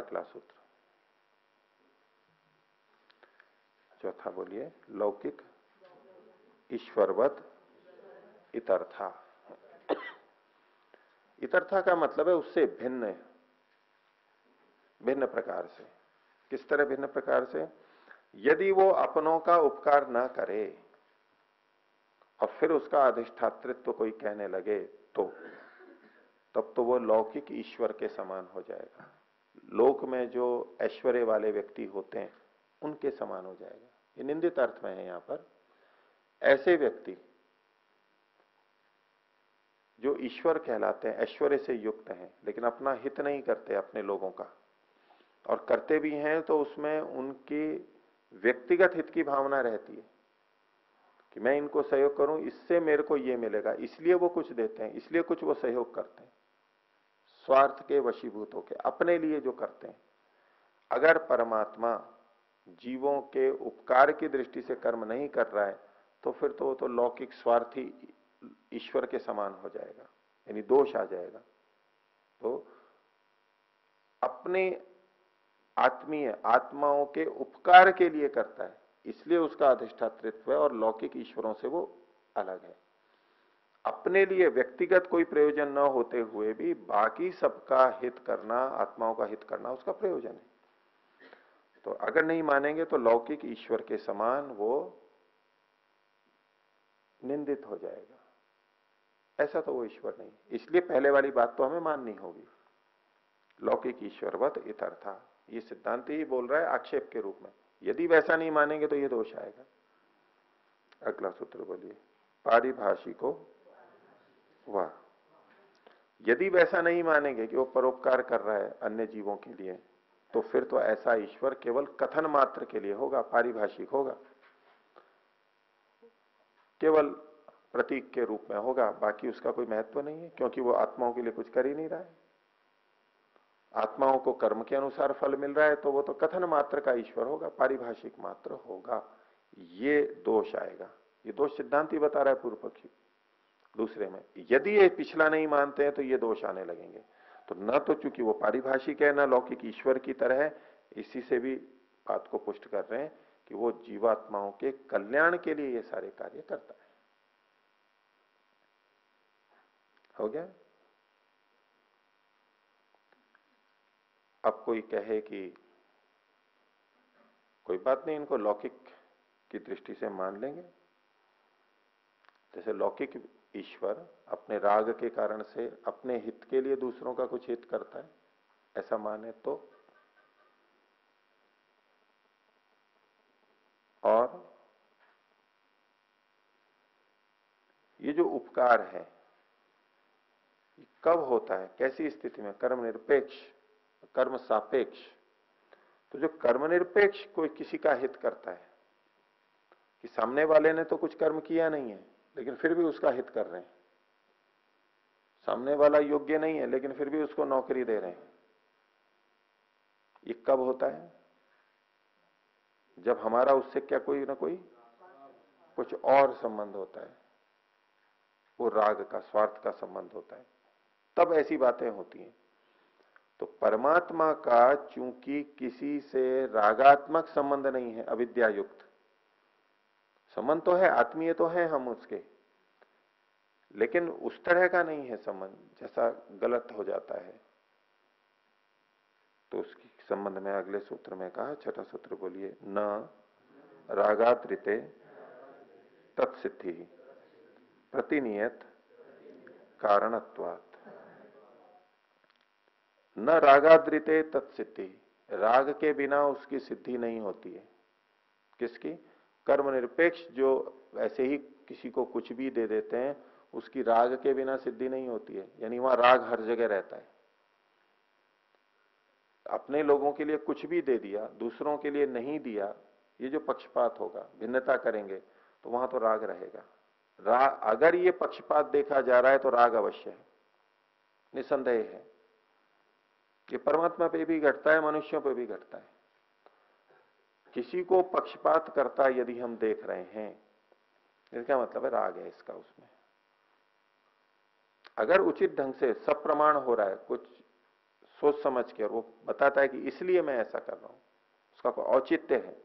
अगला सूत्र चौथा बोलिए, लौकिक ईश्वरवत इतर्था। इतर्था का मतलब है उससे भिन्न, भिन्न प्रकार से। किस तरह भिन्न प्रकार से? यदि वो अपनों का उपकार ना करे और फिर उसका अधिष्ठातृत्व कोई कहने लगे तो तब तो वो लौकिक ईश्वर के समान हो जाएगा। लोक में जो ऐश्वर्य वाले व्यक्ति होते हैं उनके समान हो जाएगा। ये निंदित अर्थ में है यहां पर। ऐसे व्यक्ति जो ईश्वर कहलाते हैं, ऐश्वर्य से युक्त हैं, लेकिन अपना हित नहीं करते अपने लोगों का, और करते भी हैं तो उसमें उनकी व्यक्तिगत हित की भावना रहती है कि मैं इनको सहयोग करूं, इससे मेरे को ये मिलेगा, इसलिए वो कुछ देते हैं, इसलिए कुछ वो सहयोग करते हैं, स्वार्थ के वशीभूत होकर अपने लिए जो करते हैं। अगर परमात्मा जीवों के उपकार की दृष्टि से कर्म नहीं कर रहा है तो फिर तो वो तो लौकिक स्वार्थी ईश्वर के समान हो जाएगा, यानी दोष आ जाएगा। तो अपने आत्मीय आत्माओं के उपकार के लिए करता है, इसलिए उसका अधिष्ठातृत्व है और लौकिक ईश्वरों से वो अलग है। अपने लिए व्यक्तिगत कोई प्रयोजन न होते हुए भी बाकी सबका हित करना, आत्माओं का हित करना उसका प्रयोजन है। तो अगर नहीं मानेंगे तो लौकिक ईश्वर के समान वो निंदित हो जाएगा। ऐसा तो वो ईश्वर नहीं। इसलिए पहले वाली बात तो हमें माननी होगी, लौकिक ईश्वरवत इतर्था। ये सिद्धांत ही बोल रहा है आक्षेप के रूप में। यदि वैसा नहीं मानेंगे तो ये दोष आएगा। अगला सूत्र बोलिए, पारिभाषिको वाह। यदि वैसा नहीं मानेंगे कि वो परोपकार कर रहा है अन्य जीवों के लिए, तो फिर तो ऐसा ईश्वर केवल कथन मात्र के लिए होगा, पारिभाषिक होगा, केवल प्रतीक के रूप में होगा, बाकी उसका कोई महत्व नहीं है, क्योंकि वो आत्माओं के लिए कुछ कर ही नहीं रहा है। आत्माओं को कर्म के अनुसार फल मिल रहा है तो वो तो कथन मात्र का ईश्वर होगा, पारिभाषिक मात्र होगा। ये दोष आएगा। ये दोष सिद्धांत ही बता रहा है पूर्व पक्षी। दूसरे में यदि ये पिछला नहीं मानते हैं तो ये दोष आने लगेंगे। तो न तो चूंकि वो पारिभाषिक है, न लौकिक ईश्वर की तरह है, इसी से भी बात को पुष्ट कर रहे हैं कि वो जीवात्माओं के कल्याण के लिए ये सारे कार्य करता है। हो गया? अब कोई कहे कि कोई बात नहीं, इनको लौकिक की दृष्टि से मान लेंगे। जैसे लौकिक ईश्वर अपने राग के कारण से अपने हित के लिए दूसरों का कुछ हित करता है, ऐसा माने तो। और ये जो उपकार है कब होता है, कैसी स्थिति में? कर्म निरपेक्ष, कर्म सापेक्ष। तो जो कर्म निरपेक्ष कोई किसी का हित करता है कि सामने वाले ने तो कुछ कर्म किया नहीं है लेकिन फिर भी उसका हित कर रहे हैं, सामने वाला योग्य नहीं है लेकिन फिर भी उसको नौकरी दे रहे हैं, ये कब होता है? जब हमारा उससे क्या कोई ना कोई कुछ और संबंध होता है, वो राग का, स्वार्थ का संबंध होता है, तब ऐसी बातें होती हैं। तो परमात्मा का चूंकि किसी से रागात्मक संबंध नहीं है, अविद्या युक्त संबंध तो है, आत्मीय तो है हम उसके, लेकिन उस तरह का नहीं है संबंध जैसा गलत हो जाता है। तो उसके संबंध में अगले सूत्र में कहा, छठा सूत्र बोलिए, न रागात्रिते तत्सिद्धि प्रतिनियत कारणत्वात्। न रागाद्रिते तत्सिद्धि, राग के बिना उसकी सिद्धि नहीं होती है। किसकी? कर्म निरपेक्ष जो ऐसे ही किसी को कुछ भी दे देते हैं, उसकी राग के बिना सिद्धि नहीं होती है। यानी वहां राग हर जगह रहता है। अपने लोगों के लिए कुछ भी दे दिया, दूसरों के लिए नहीं दिया, ये जो पक्षपात होगा, भिन्नता करेंगे, तो वहां तो राग रहेगा। राग, अगर ये पक्षपात देखा जा रहा है तो राग अवश्य है, निसंदेह है। ये परमात्मा पे भी घटता है, मनुष्यों पे भी घटता है। किसी को पक्षपात करता यदि हम देख रहे हैं, इसका मतलब है राग है इसका उसमें। अगर उचित ढंग से सब प्रमाण हो रहा है, कुछ सोच समझ के, और वो बताता है कि इसलिए मैं ऐसा कर रहा हूं, उसका कोई औचित्य है,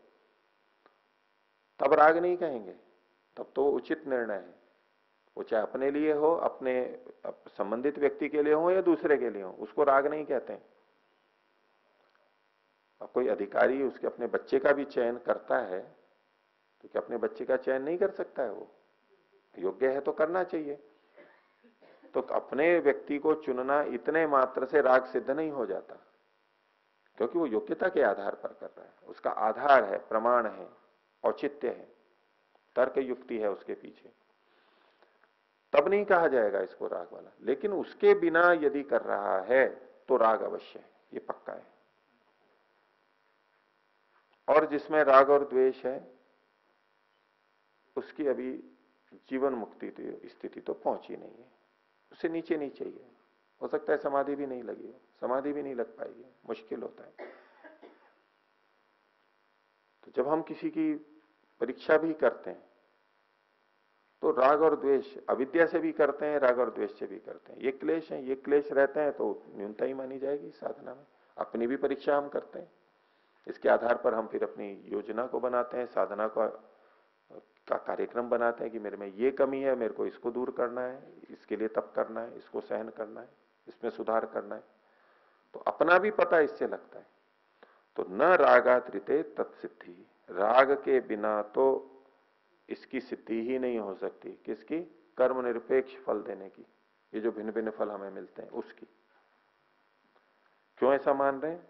तब राग नहीं कहेंगे, तब तो उचित निर्णय है। वो चाहे अपने लिए हो, अपने संबंधित व्यक्ति के लिए हो या दूसरे के लिए हो, उसको राग नहीं कहते हैं। अब कोई अधिकारी उसके अपने बच्चे का भी चयन करता है तो क्या अपने बच्चे का चयन नहीं कर सकता है? वो योग्य है तो करना चाहिए। तो अपने व्यक्ति को चुनना इतने मात्र से राग सिद्ध नहीं हो जाता, क्योंकि वो योग्यता के आधार पर कर रहा है, उसका आधार है, प्रमाण है, औचित्य है, तर्क युक्ति है उसके पीछे, तब नहीं कहा जाएगा इसको राग वाला। लेकिन उसके बिना यदि कर रहा है तो राग अवश्य है, ये पक्का है। और जिसमें राग और द्वेष है उसकी अभी जीवन मुक्ति स्थिति तो पहुंची नहीं है, उससे नीचे नहीं चाहिए। हो सकता है समाधि भी नहीं लगी हो, समाधि भी नहीं लग पाएगी, मुश्किल होता है। तो जब हम किसी की परीक्षा भी करते हैं तो राग और द्वेष अविद्या से भी करते हैं, राग और द्वेष से भी करते हैं। ये क्लेश है, ये क्लेश रहते हैं तो न्यूनता ही मानी जाएगी साधना में। अपनी भी परीक्षा हम करते हैं, इसके आधार पर हम फिर अपनी योजना को बनाते हैं, साधना का कार्यक्रम बनाते हैं कि मेरे में ये कमी है, मेरे को इसको दूर करना है, इसके लिए तप करना है, इसको सहन करना है, इसमें सुधार करना है। तो अपना भी पता इससे लगता है। तो न रागात्रिते तत्सिद्धि, राग के बिना तो इसकी सिद्धि ही नहीं हो सकती। किसकी? कर्म निरपेक्ष फल देने की, ये जो भिन्न भिन्न फल हमें मिलते हैं उसकी। क्यों ऐसा मान रहे हैं?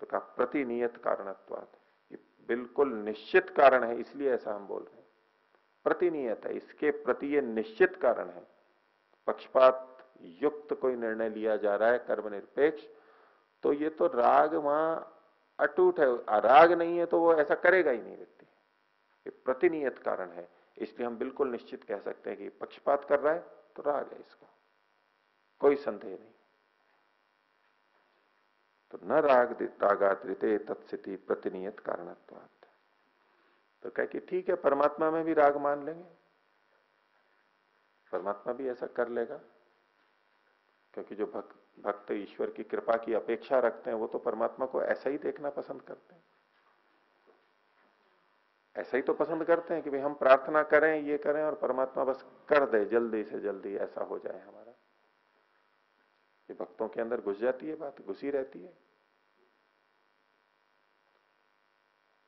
तो कहा प्रतिनियत कारणत्वात्, ये बिल्कुल निश्चित कारण है, इसलिए ऐसा हम बोल रहे हैं। प्रतिनियत है, इसके प्रति ये निश्चित कारण है। पक्षपात युक्त कोई निर्णय लिया जा रहा है कर्म निरपेक्ष, तो ये तो राग वहां अटूट है। राग नहीं है तो वो ऐसा करेगा ही नहीं व्यक्ति, ये प्रतिनियत कारण है। इसलिए हम बिल्कुल निश्चित कह सकते हैं कि पक्षपात कर रहा है तो राग है इसका, कोई संदेह नहीं। तो न रागात्रिते तत्सिद्धि प्रतिनियत कारणत्वात्। तो कह कि ठीक है, परमात्मा में भी राग मान लेंगे, परमात्मा भी ऐसा कर लेगा, क्योंकि जो भक्त ईश्वर की कृपा की अपेक्षा रखते हैं वो तो परमात्मा को ऐसा ही देखना पसंद करते हैं। ऐसा ही तो पसंद करते हैं कि भाई हम प्रार्थना करें, ये करें, और परमात्मा बस कर दे, जल्दी से जल्दी ऐसा हो जाए हमारा। ये भक्तों के अंदर घुस जाती है, बात घुसी रहती है।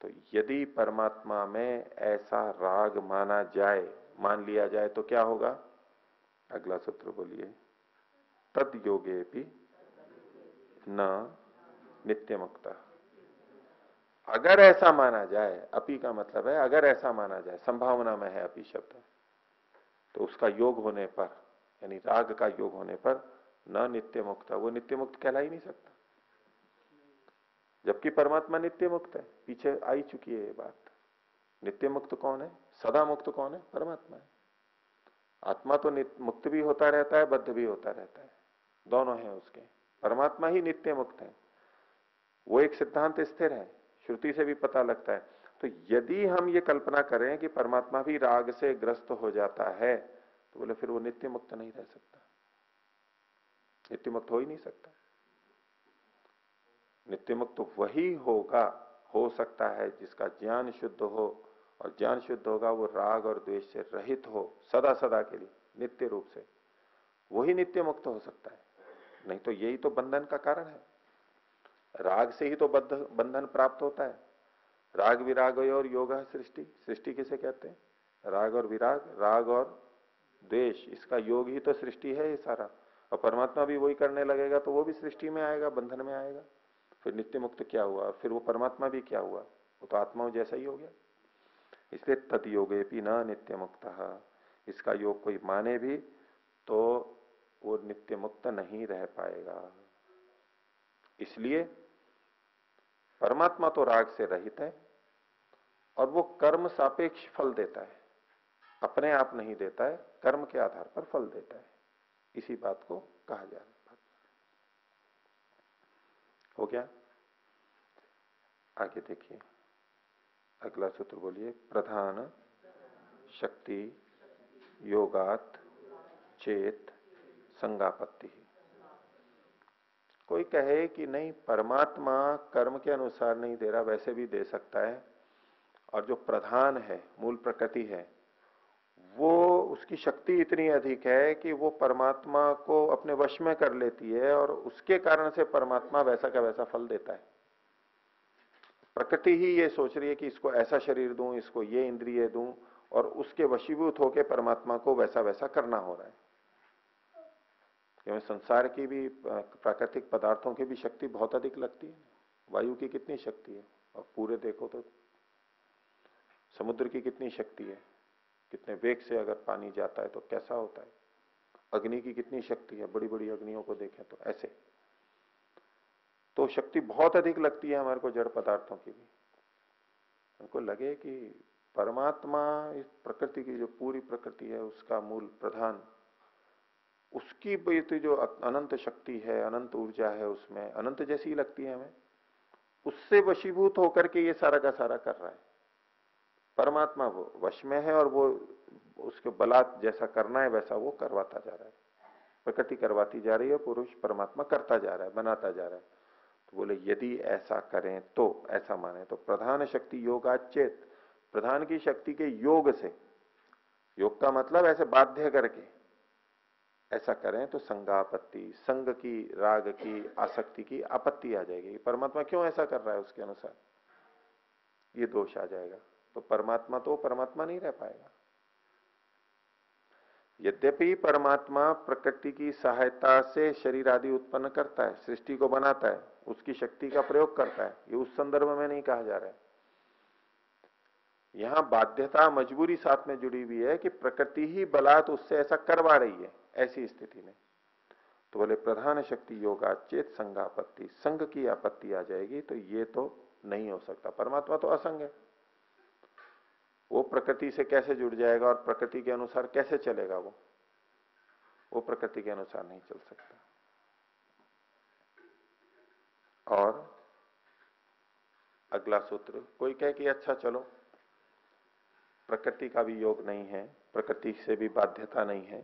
तो यदि परमात्मा में ऐसा राग माना जाए, मान लिया जाए, तो क्या होगा? अगला सूत्र बोलिए, तद योगे भी न नित्य मुक्ता। अगर ऐसा माना जाए, अपि का मतलब है अगर ऐसा माना जाए, संभावना में है अपि शब्द, तो उसका योग होने पर, यानी राग का योग होने पर न नित्य मुक्त, वो नित्य मुक्त कहला ही नहीं सकता। जबकि परमात्मा नित्य मुक्त है, पीछे आई चुकी है ये बात। नित्य मुक्त कौन है? सदा मुक्त कौन है? परमात्मा है। आत्मा तो मुक्त भी होता रहता है, बद्ध भी होता रहता है, दोनों है उसके। परमात्मा ही नित्य मुक्त है, वो एक सिद्धांत स्थिर है, श्रुति से भी पता लगता है। तो यदि हम ये कल्पना करें कि परमात्मा भी राग से ग्रस्त हो जाता है, तो बोले फिर वो नित्य मुक्त नहीं रह सकता, नित्य मुक्त हो ही नहीं सकता। नित्य मुक्त वही होगा, हो सकता है, जिसका ज्ञान शुद्ध हो, और ज्ञान शुद्ध होगा वो राग और द्वेष से रहित हो सदा सदा के लिए, नित्य रूप से, वही नित्य मुक्त हो सकता है। नहीं तो यही तो बंधन का कारण है। राग से ही तो बंधन प्राप्त होता है। राग विराग और योग सृष्टि, सृष्टि किसे कहते हैं? राग और विराग, राग और द्वेष, इसका योग ही तो सृष्टि है ये सारा। और परमात्मा भी वही करने लगेगा तो वो भी सृष्टि में आएगा, बंधन में आएगा। फिर नित्य मुक्त क्या हुआ? फिर वो परमात्मा भी क्या हुआ? वो तो आत्माओं जैसा ही हो गया। इसलिए तद योगे भी न नित्य मुक्त, इसका योग कोई माने भी तो वो नित्य मुक्त नहीं रह पाएगा। इसलिए परमात्मा तो राग से रहित है, और वो कर्म सापेक्ष फल देता है, अपने आप नहीं देता है, कर्म के आधार पर फल देता है। इसी बात को कहा जा रहा है। हो गया? आगे देखिए, अगला सूत्र बोलिए, प्रधान शक्ति योगात चेत संगापत्ति। कोई कहे कि नहीं, परमात्मा कर्म के अनुसार नहीं दे रहा, वैसे भी दे सकता है, और जो प्रधान है, मूल प्रकृति है, वो उसकी शक्ति इतनी अधिक है कि वो परमात्मा को अपने वश में कर लेती है, और उसके कारण से परमात्मा वैसा का वैसा फल देता है। प्रकृति ही ये सोच रही है कि इसको ऐसा शरीर दूं, इसको ये इंद्रिय दूं, और उसके वशीभूत होकर परमात्मा को वैसा वैसा करना हो रहा है। क्योंकि संसार की भी, प्राकृतिक पदार्थों की भी शक्ति बहुत अधिक लगती है। वायु की कितनी शक्ति है, और पूरे देखो तो समुद्र की कितनी शक्ति है, कितने वेग से अगर पानी जाता है तो कैसा होता है। अग्नि की कितनी शक्ति है, बड़ी बड़ी अग्नियों को देखें तो ऐसे। तो शक्ति बहुत अधिक लगती है हमारे को जड़ पदार्थों की भी। उनको लगे कि परमात्मा इस प्रकृति की, जो पूरी प्रकृति है उसका मूल प्रधान, उसकी भी जो अनंत शक्ति है, अनंत ऊर्जा है, उसमें अनंत जैसी लगती है हमें, उससे वशीभूत होकर के ये सारा का सारा कर रहा है। परमात्मा वो वश में है, और वो उसके बलात् जैसा करना है वैसा वो करवाता जा रहा है। प्रकृति करवाती जा रही है, पुरुष परमात्मा करता जा रहा है, बनाता जा रहा है। तो बोले यदि ऐसा करें तो, ऐसा माने तो प्रधान शक्ति योगाचेत, प्रधान की शक्ति के योग से, योग का मतलब ऐसे बाध्य करके ऐसा करें तो संगापत्ति, संग की, राग की, आसक्ति की आपत्ति आ जाएगी। परमात्मा क्यों ऐसा कर रहा है उसके अनुसार, ये दोष आ जाएगा। तो परमात्मा नहीं रह पाएगा। यद्यपि परमात्मा प्रकृति की सहायता से शरीर आदि उत्पन्न करता है, सृष्टि को बनाता है, उसकी शक्ति का प्रयोग करता है, ये उस संदर्भ में नहीं कहा जा रहा है। यहां बाध्यता, मजबूरी साथ में जुड़ी हुई है कि प्रकृति ही बलात् उससे ऐसा करवा रही है। ऐसी स्थिति में तो बोले प्रधान शक्ति योगा चेत संगापत्ति, संग की आपत्ति आ जाएगी। तो ये तो नहीं हो सकता। परमात्मा तो असंग है, वो प्रकृति से कैसे जुड़ जाएगा और प्रकृति के अनुसार कैसे चलेगा। वो प्रकृति के अनुसार नहीं चल सकता। और अगला सूत्र, कोई कहे कि अच्छा चलो, प्रकृति का भी योग नहीं है, प्रकृति से भी बाध्यता नहीं है,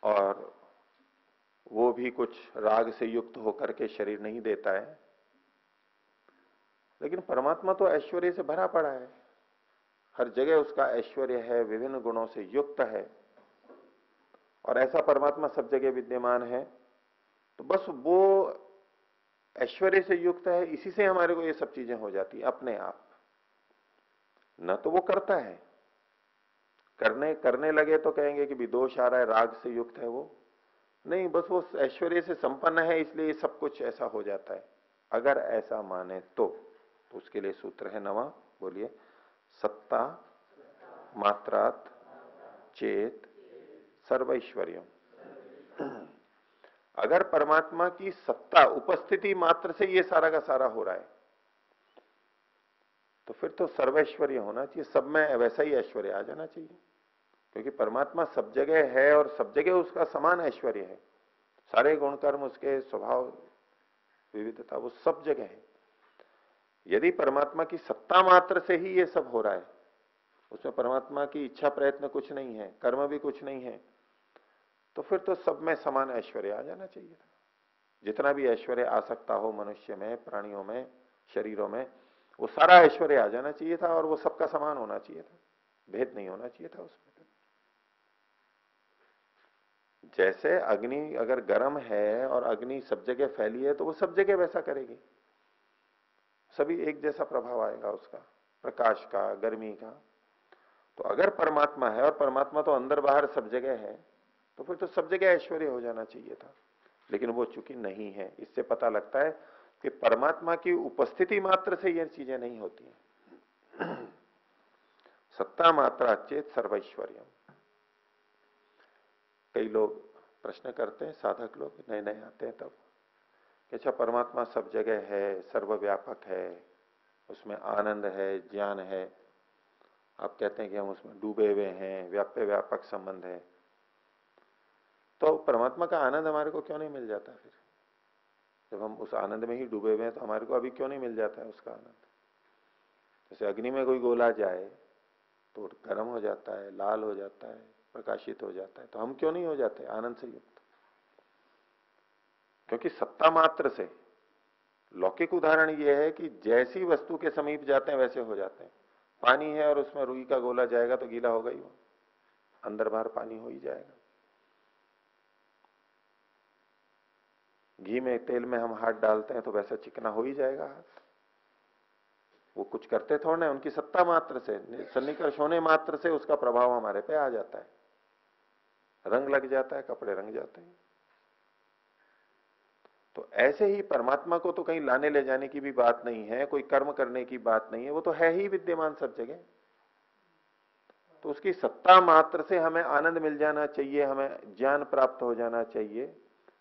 और वो भी कुछ राग से युक्त होकर के शरीर नहीं देता है, लेकिन परमात्मा तो ऐश्वर्य से भरा पड़ा है, हर जगह उसका ऐश्वर्य है, विभिन्न गुणों से युक्त है, और ऐसा परमात्मा सब जगह विद्यमान है। तो बस वो ऐश्वर्य से युक्त है, इसी से हमारे को ये सब चीजें हो जाती है अपने आप। न तो वो करता है, करने लगे तो कहेंगे कि भी दोष आ रहा है, राग से युक्त है वो। नहीं, बस वो ऐश्वर्य से संपन्न है, इसलिए सब कुछ ऐसा हो जाता है। अगर ऐसा माने तो उसके लिए सूत्र है नवा, बोलिए। सत्ता मात्रात चेत सर्वैश्वर्यम। अगर परमात्मा की सत्ता, उपस्थिति मात्र से ये सारा का सारा हो रहा है, तो फिर तो सर्वैश्वर्य होना चाहिए, सब में वैसा ही ऐश्वर्य आ जाना चाहिए। क्योंकि परमात्मा सब जगह है और सब जगह उसका समान ऐश्वर्य है, सारे गुण कर्म, उसके स्वभाव, विविधता, वो सब जगह है। यदि परमात्मा की सत्ता मात्र से ही ये सब हो रहा है, उसमें परमात्मा की इच्छा प्रयत्न कुछ नहीं है, कर्म भी कुछ नहीं है, तो फिर तो सब में समान ऐश्वर्य आ जाना चाहिए था। जितना भी ऐश्वर्य आ सकता हो मनुष्य में, प्राणियों में, शरीरों में, वो सारा ऐश्वर्य आ जाना चाहिए था, और वो सबका समान होना चाहिए था, भेद नहीं होना चाहिए था उसमें। जैसे अग्नि अगर गर्म है और अग्नि सब जगह फैली है, तो वो सब जगह वैसा करेगी, सभी एक जैसा प्रभाव आएगा उसका, प्रकाश का, गर्मी का। तो अगर परमात्मा है, और परमात्मा तो अंदर बाहर सब जगह है, तो फिर तो सब जगह ऐश्वर्य हो जाना चाहिए था। लेकिन वो चूंकि नहीं है, इससे पता लगता है कि परमात्मा की उपस्थिति मात्र से ये चीजें नहीं होती हैं। सत्ता मात्रा चेत सर्वैश्वर्यम। कई लोग प्रश्न करते हैं, साधक लोग नए नए आते हैं तब, कि अच्छा परमात्मा सब जगह है, सर्वव्यापक है, उसमें आनंद है, ज्ञान है, आप कहते हैं कि हम उसमें डूबे हुए हैं, व्याप्य व्यापक संबंध है, तो परमात्मा का आनंद हमारे को क्यों नहीं मिल जाता? फिर जब हम उस आनंद में ही डूबे हुए हैं, तो हमारे को अभी क्यों नहीं मिल जाता है उसका आनंद? जैसे अग्नि में कोई गोला जाए तो गर्म हो जाता है, लाल हो जाता है, प्रकाशित हो जाता है, तो हम क्यों नहीं हो जाते आनंद से युक्त? क्योंकि सत्ता मात्र से, लौकिक उदाहरण यह है कि जैसी वस्तु के समीप जाते हैं वैसे हो जाते हैं। पानी है और उसमें रुई का गोला जाएगा तो गीला होगा ही, वो अंदर बाहर पानी हो ही जाएगा। घी में, तेल में हम हाथ डालते हैं तो वैसा चिकना हो ही जाएगा हाथ। वो कुछ करते थोड़ा ना, उनकी सत्ता मात्र से, सन्निकर्ष होने मात्र से उसका प्रभाव हमारे पे आ जाता है, रंग लग जाता है, कपड़े रंग जाते हैं। तो ऐसे ही परमात्मा को तो कहीं लाने ले जाने की भी बात नहीं है, कोई कर्म करने की बात नहीं है, वो तो है ही विद्यमान सब जगह। तो उसकी सत्ता मात्र से हमें आनंद मिल जाना चाहिए, हमें ज्ञान प्राप्त हो जाना चाहिए,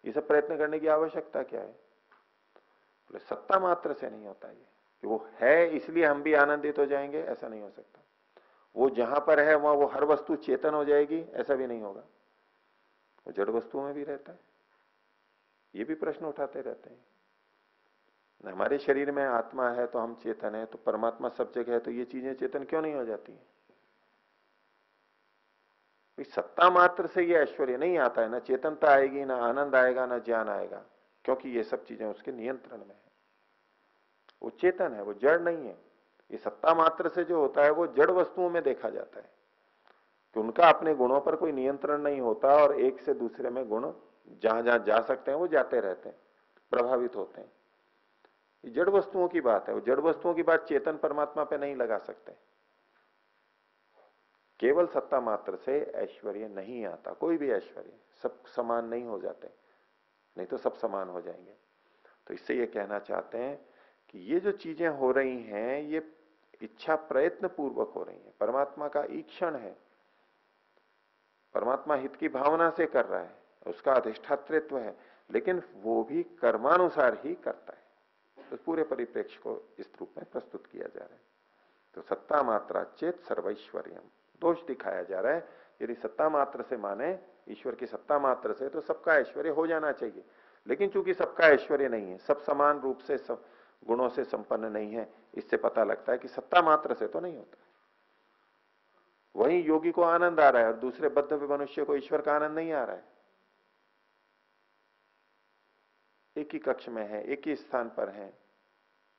ये सब प्रयत्न करने की आवश्यकता क्या है? बोले सत्ता मात्र से नहीं होता ये कि वो है इसलिए हम भी आनंदित हो जाएंगे, ऐसा नहीं हो सकता। वो जहां पर है वहां वो हर वस्तु चेतन हो जाएगी, ऐसा भी नहीं होगा। वो जड़ वस्तुओं में भी रहता है। ये भी प्रश्न उठाते रहते हैं, हमारे शरीर में आत्मा है तो हम चेतन है, तो परमात्मा सब जगह है तो ये चीजें चेतन क्यों नहीं हो जाती है? सत्ता मात्र से ये ऐश्वर्य नहीं आता है, ना चेतनता आएगी, ना आनंद आएगा, ना ज्ञान आएगा, क्योंकि ये सब चीजें उसके नियंत्रण में है। वो चेतन है, वो जड़ नहीं है। ये सत्ता मात्र से जो होता है वो जड़ वस्तुओं में देखा जाता है कि उनका अपने गुणों पर कोई नियंत्रण नहीं होता और एक से दूसरे में गुण जहां जहां जा सकते हैं वो जाते रहते हैं, प्रभावित होते हैं। ये जड़ वस्तुओं की बात है, वो जड़ वस्तुओं की बात चेतन परमात्मा पे नहीं लगा सकते। केवल सत्ता मात्र से ऐश्वर्य नहीं आता, कोई भी ऐश्वर्य, सब समान नहीं हो जाते, नहीं तो सब समान हो जाएंगे। तो इससे ये कहना चाहते हैं कि ये जो चीजें हो रही हैं ये इच्छा प्रयत्न पूर्वक हो रही हैं, परमात्मा का ईक्षण है, परमात्मा हित की भावना से कर रहा है, उसका अधिष्ठातृत्व है, लेकिन वो भी कर्मानुसार ही करता है। तो पूरे परिप्रेक्ष्य को इस रूप में प्रस्तुत किया जा रहा है। तो सत्ता मात्रा चेत सर्वैश्वर्यम, दोष दिखाया जा रहा है। यदि सत्ता मात्र से माने, ईश्वर की सत्ता मात्र से, तो सबका ऐश्वर्य हो जाना चाहिए। लेकिन चूंकि सबका ऐश्वर्य नहीं है, सब समान रूप से सब गुणों से संपन्न नहीं है, इससे पता लगता है कि सत्ता मात्र से तो नहीं होता। वहीं योगी को आनंद आ रहा है और दूसरे बद्ध मनुष्य को ईश्वर का आनंद नहीं आ रहा है। एक ही कक्ष में है, एक ही स्थान पर है,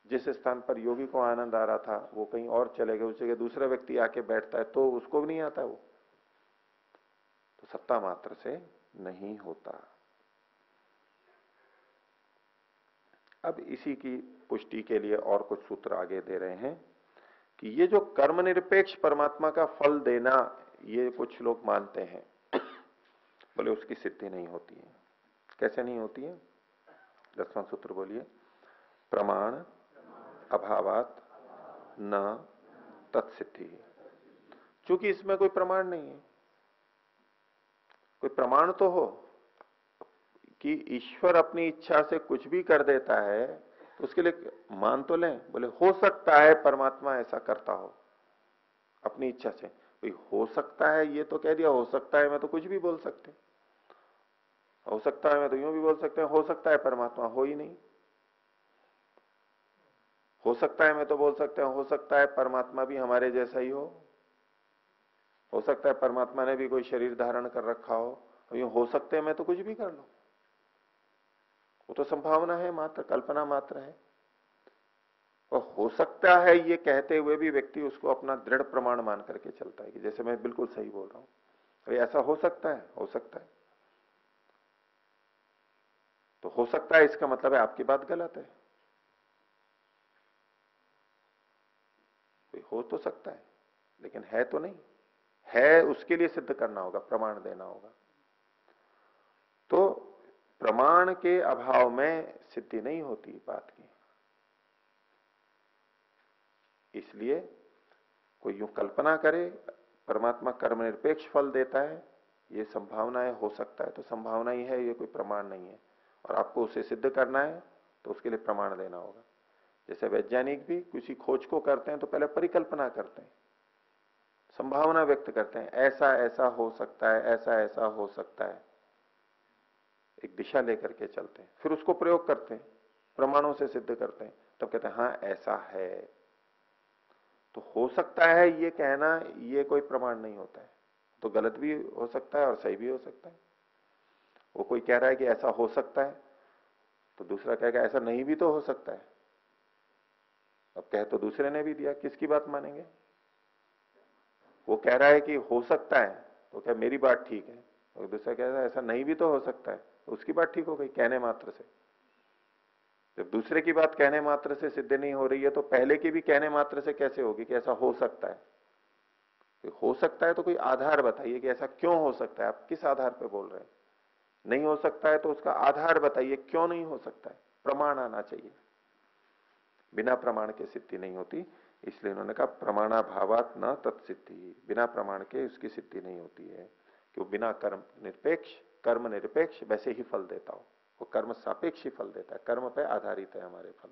जिस स्थान पर योगी को आनंद आ रहा था वो कहीं और चले गए, उस जगह दूसरा व्यक्ति आके बैठता है तो उसको भी नहीं आता वो। तो सत्ता मात्र से नहीं होता। अब इसी की पुष्टि के लिए और कुछ सूत्र आगे दे रहे हैं कि ये जो कर्म निरपेक्ष परमात्मा का फल देना, ये कुछ लोग मानते हैं, बोले उसकी सिद्धि नहीं होती है। कैसे नहीं होती है? 10वां सूत्र बोलिए, प्रमाण अभावात न तत्सिद्धि। चूंकि इसमें कोई प्रमाण नहीं है, कोई प्रमाण तो हो कि ईश्वर अपनी इच्छा से कुछ भी कर देता है, तो उसके लिए मान तो लें। बोले हो सकता है परमात्मा ऐसा करता हो अपनी इच्छा से। भाई हो सकता है ये तो कह दिया, हो सकता है मैं तो कुछ भी बोल सकते, हो सकता है मैं तो यूं भी बोल सकते हैं, हो सकता है परमात्मा हो ही नहीं। हो सकता है मैं तो बोल सकते हैं, हो सकता है परमात्मा भी हमारे जैसा ही हो सकता है परमात्मा ने भी कोई शरीर धारण कर रखा हो, यूं हो सकते हैं मैं तो कुछ भी कर लूं। वो तो संभावना है मात्र, कल्पना मात्र है। और हो सकता है ये कहते हुए भी व्यक्ति उसको अपना दृढ़ प्रमाण मान करके चलता है कि जैसे मैं बिल्कुल सही बोल रहा हूं, अरे ऐसा हो सकता है, हो सकता है। तो हो सकता है इसका मतलब है आपकी बात गलत है। हो तो सकता है लेकिन है तो नहीं है, उसके लिए सिद्ध करना होगा, प्रमाण देना होगा। तो प्रमाण के अभाव में सिद्धि नहीं होती बात की। इसलिए कोई यूं कल्पना करे परमात्मा कर्म निरपेक्ष फल देता है, ये संभावनाएं हो सकता है, तो संभावना ही है, ये कोई प्रमाण नहीं है। और आपको उसे सिद्ध करना है तो उसके लिए प्रमाण देना होगा। जैसे वैज्ञानिक भी किसी खोज को करते हैं तो पहले परिकल्पना करते हैं, संभावना व्यक्त करते हैं, ऐसा ऐसा हो सकता है, ऐसा ऐसा हो सकता है, एक दिशा लेकर के चलते हैं, फिर उसको प्रयोग करते हैं, प्रमाणों से सिद्ध करते हैं, तब कहते हैं हाँ ऐसा है। तो हो सकता है ये कहना, ये कोई प्रमाण नहीं होता है। तो गलत भी हो सकता है और सही भी हो सकता है। वो कोई कह रहा है कि ऐसा हो सकता है, तो दूसरा कहेगा ऐसा नहीं भी तो हो सकता है। अब कह तो दूसरे ने भी दिया, किसकी बात मानेंगे? वो कह रहा है कि हो सकता है, तो क्या मेरी बात ठीक है? और दूसरा कह रहा है ऐसा नहीं भी तो हो सकता है, तो उसकी बात ठीक हो गई कहने मात्र से। जब दूसरे की बात कहने मात्र से सिद्ध नहीं हो रही है, तो पहले की भी कहने मात्र से कैसे होगी कि ऐसा हो सकता है? तो हो सकता है तो कोई आधार बताइए कि ऐसा क्यों हो सकता है, आप किस आधार पर बोल रहे हैं? नहीं हो सकता है तो उसका आधार बताइए, क्यों नहीं हो सकता है? प्रमाण आना चाहिए। बिना प्रमाण के सिद्धि नहीं होती, इसलिए उन्होंने कहा प्रमाणाभावात न तत्सिद्धि, बिना प्रमाण के उसकी सिद्धि नहीं होती है। कि वो बिना कर्म निरपेक्ष वैसे ही फल देता हो, वो कर्म सापेक्ष ही फल देता है, कर्म पे आधारित है हमारे फल।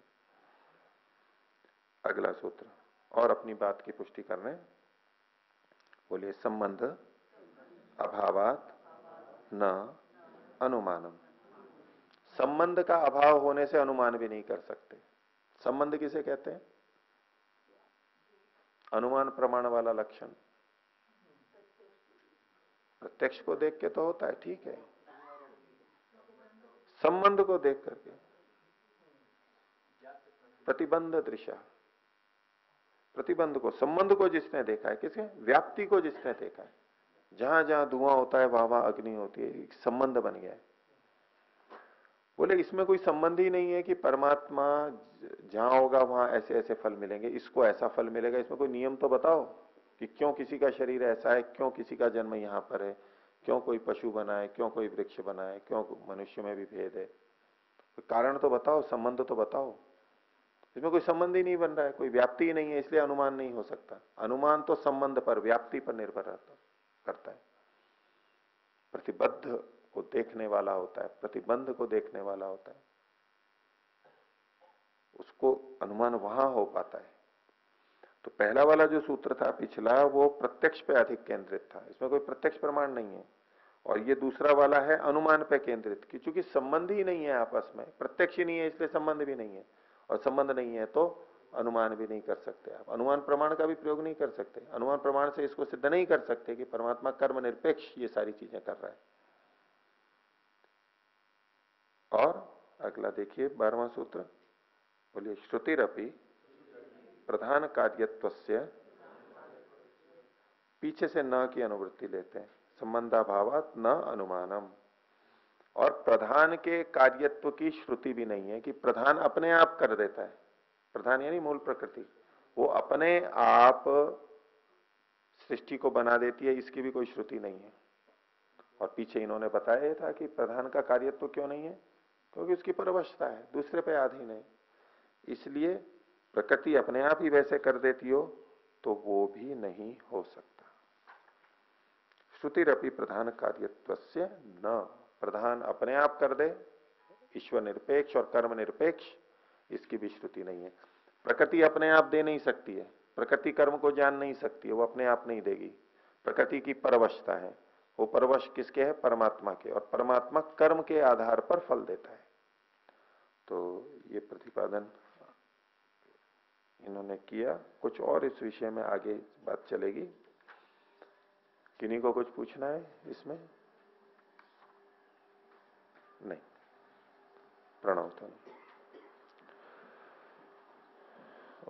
अगला सूत्र और अपनी बात की पुष्टि करने, बोलिए संबंध अभावात न अनुमानम। संबंध का अभाव होने से अनुमान भी नहीं कर सकते। संबंध किसे कहते हैं? अनुमान प्रमाण वाला लक्षण। प्रत्यक्ष को देख के तो होता है, ठीक है, संबंध को देख करके प्रतिबंध दृश्य, प्रतिबंध को, संबंध को जिसने देखा है, किसके? व्याप्ति को जिसने देखा है, जहां जहां धुआं होता है वहां वहां अग्नि होती है, एक संबंध बन गया है। बोले इसमें कोई संबंध ही नहीं है कि परमात्मा जहां होगा वहां ऐसे ऐसे फल मिलेंगे, इसको ऐसा फल मिलेगा, इसमें कोई नियम तो बताओ कि क्यों किसी का शरीर ऐसा है, क्यों किसी का जन्म यहां पर है, क्यों कोई पशु बना है, क्यों कोई वृक्ष बना है, क्यों मनुष्य में भी भेद है? कोई कारण तो बताओ, संबंध तो बताओ। इसमें कोई संबंध ही नहीं बन रहा है, कोई व्याप्ति ही नहीं है, इसलिए अनुमान नहीं हो सकता। अनुमान तो संबंध पर, व्याप्ति पर निर्भर करता है। प्रतिबद्ध को देखने वाला होता है, प्रतिबंध को देखने वाला होता है, उसको अनुमान वहां हो पाता है। तो पहला वाला जो सूत्र था पिछला, वो प्रत्यक्ष पे अधिक केंद्रित था, इसमें कोई प्रत्यक्ष प्रमाण नहीं है। और ये दूसरा वाला है अनुमान पे केंद्रित, कि चूंकि संबंध ही नहीं है आपस में, प्रत्यक्ष ही नहीं है, इसलिए संबंध भी नहीं है, और संबंध नहीं है तो अनुमान भी नहीं कर सकते। आप अनुमान प्रमाण का भी प्रयोग नहीं कर सकते, अनुमान प्रमाण से इसको सिद्ध नहीं कर सकते कि परमात्मा कर्म निरपेक्ष ये सारी चीजें कर रहा है। और अगला देखिए 12वां सूत्र, बोलिए श्रुतिरपि प्रधान कार्यत्वस्य, पीछे से न की अनुवृत्ति लेते हैं, संबंधाभावात न अनुमानम। और प्रधान के कार्यत्व की श्रुति भी नहीं है कि प्रधान अपने आप कर देता है। प्रधान यानी मूल प्रकृति, वो अपने आप सृष्टि को बना देती है, इसकी भी कोई श्रुति नहीं है। और पीछे इन्होंने बताया था कि प्रधान का कार्यत्व क्यों नहीं है, क्योंकि उसकी परवशता है, दूसरे पे अधीन है। इसलिए प्रकृति अपने आप ही वैसे कर देती हो तो वो भी नहीं हो सकता। श्रुतिरपि प्रधान कार्यत्वस्य न, प्रधान अपने आप कर दे, ईश्वर निरपेक्ष और कर्म निरपेक्ष, इसकी भी श्रुति नहीं है। प्रकृति अपने आप दे नहीं सकती है, प्रकृति कर्म को जान नहीं सकती है, वो अपने आप नहीं देगी। प्रकृति की परवशता है, वो परवश किसके है? परमात्मा के, और परमात्मा कर्म के आधार पर फल देता है। तो ये प्रतिपादन इन्होंने किया। कुछ और इस विषय में आगे बात चलेगी। किन्हीं को कुछ पूछना है इसमें? नहीं, प्रणव तो नहीं।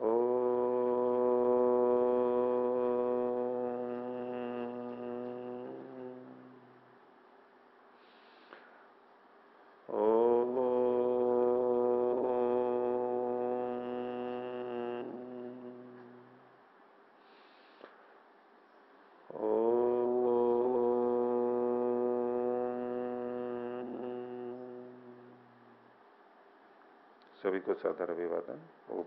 ओ सभी को सादर अभिवादन। ओम।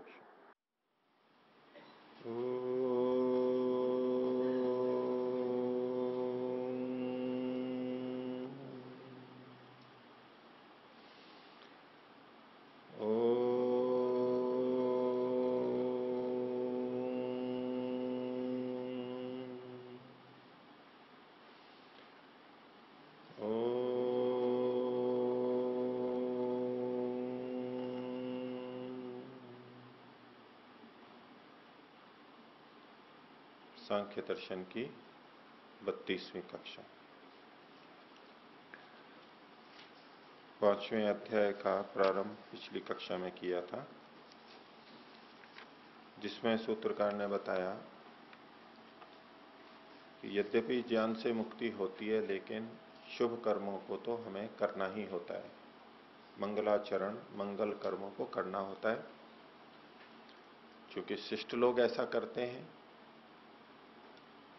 सांख्य दर्शन की 32वीं कक्षा। 5वें अध्याय का प्रारंभ पिछली कक्षा में किया था, जिसमें सूत्रकार ने बताया कि यद्यपि ज्ञान से मुक्ति होती है, लेकिन शुभ कर्मों को तो हमें करना ही होता है। मंगलाचरण, मंगल कर्मों को करना होता है, क्योंकि शिष्ट लोग ऐसा करते हैं,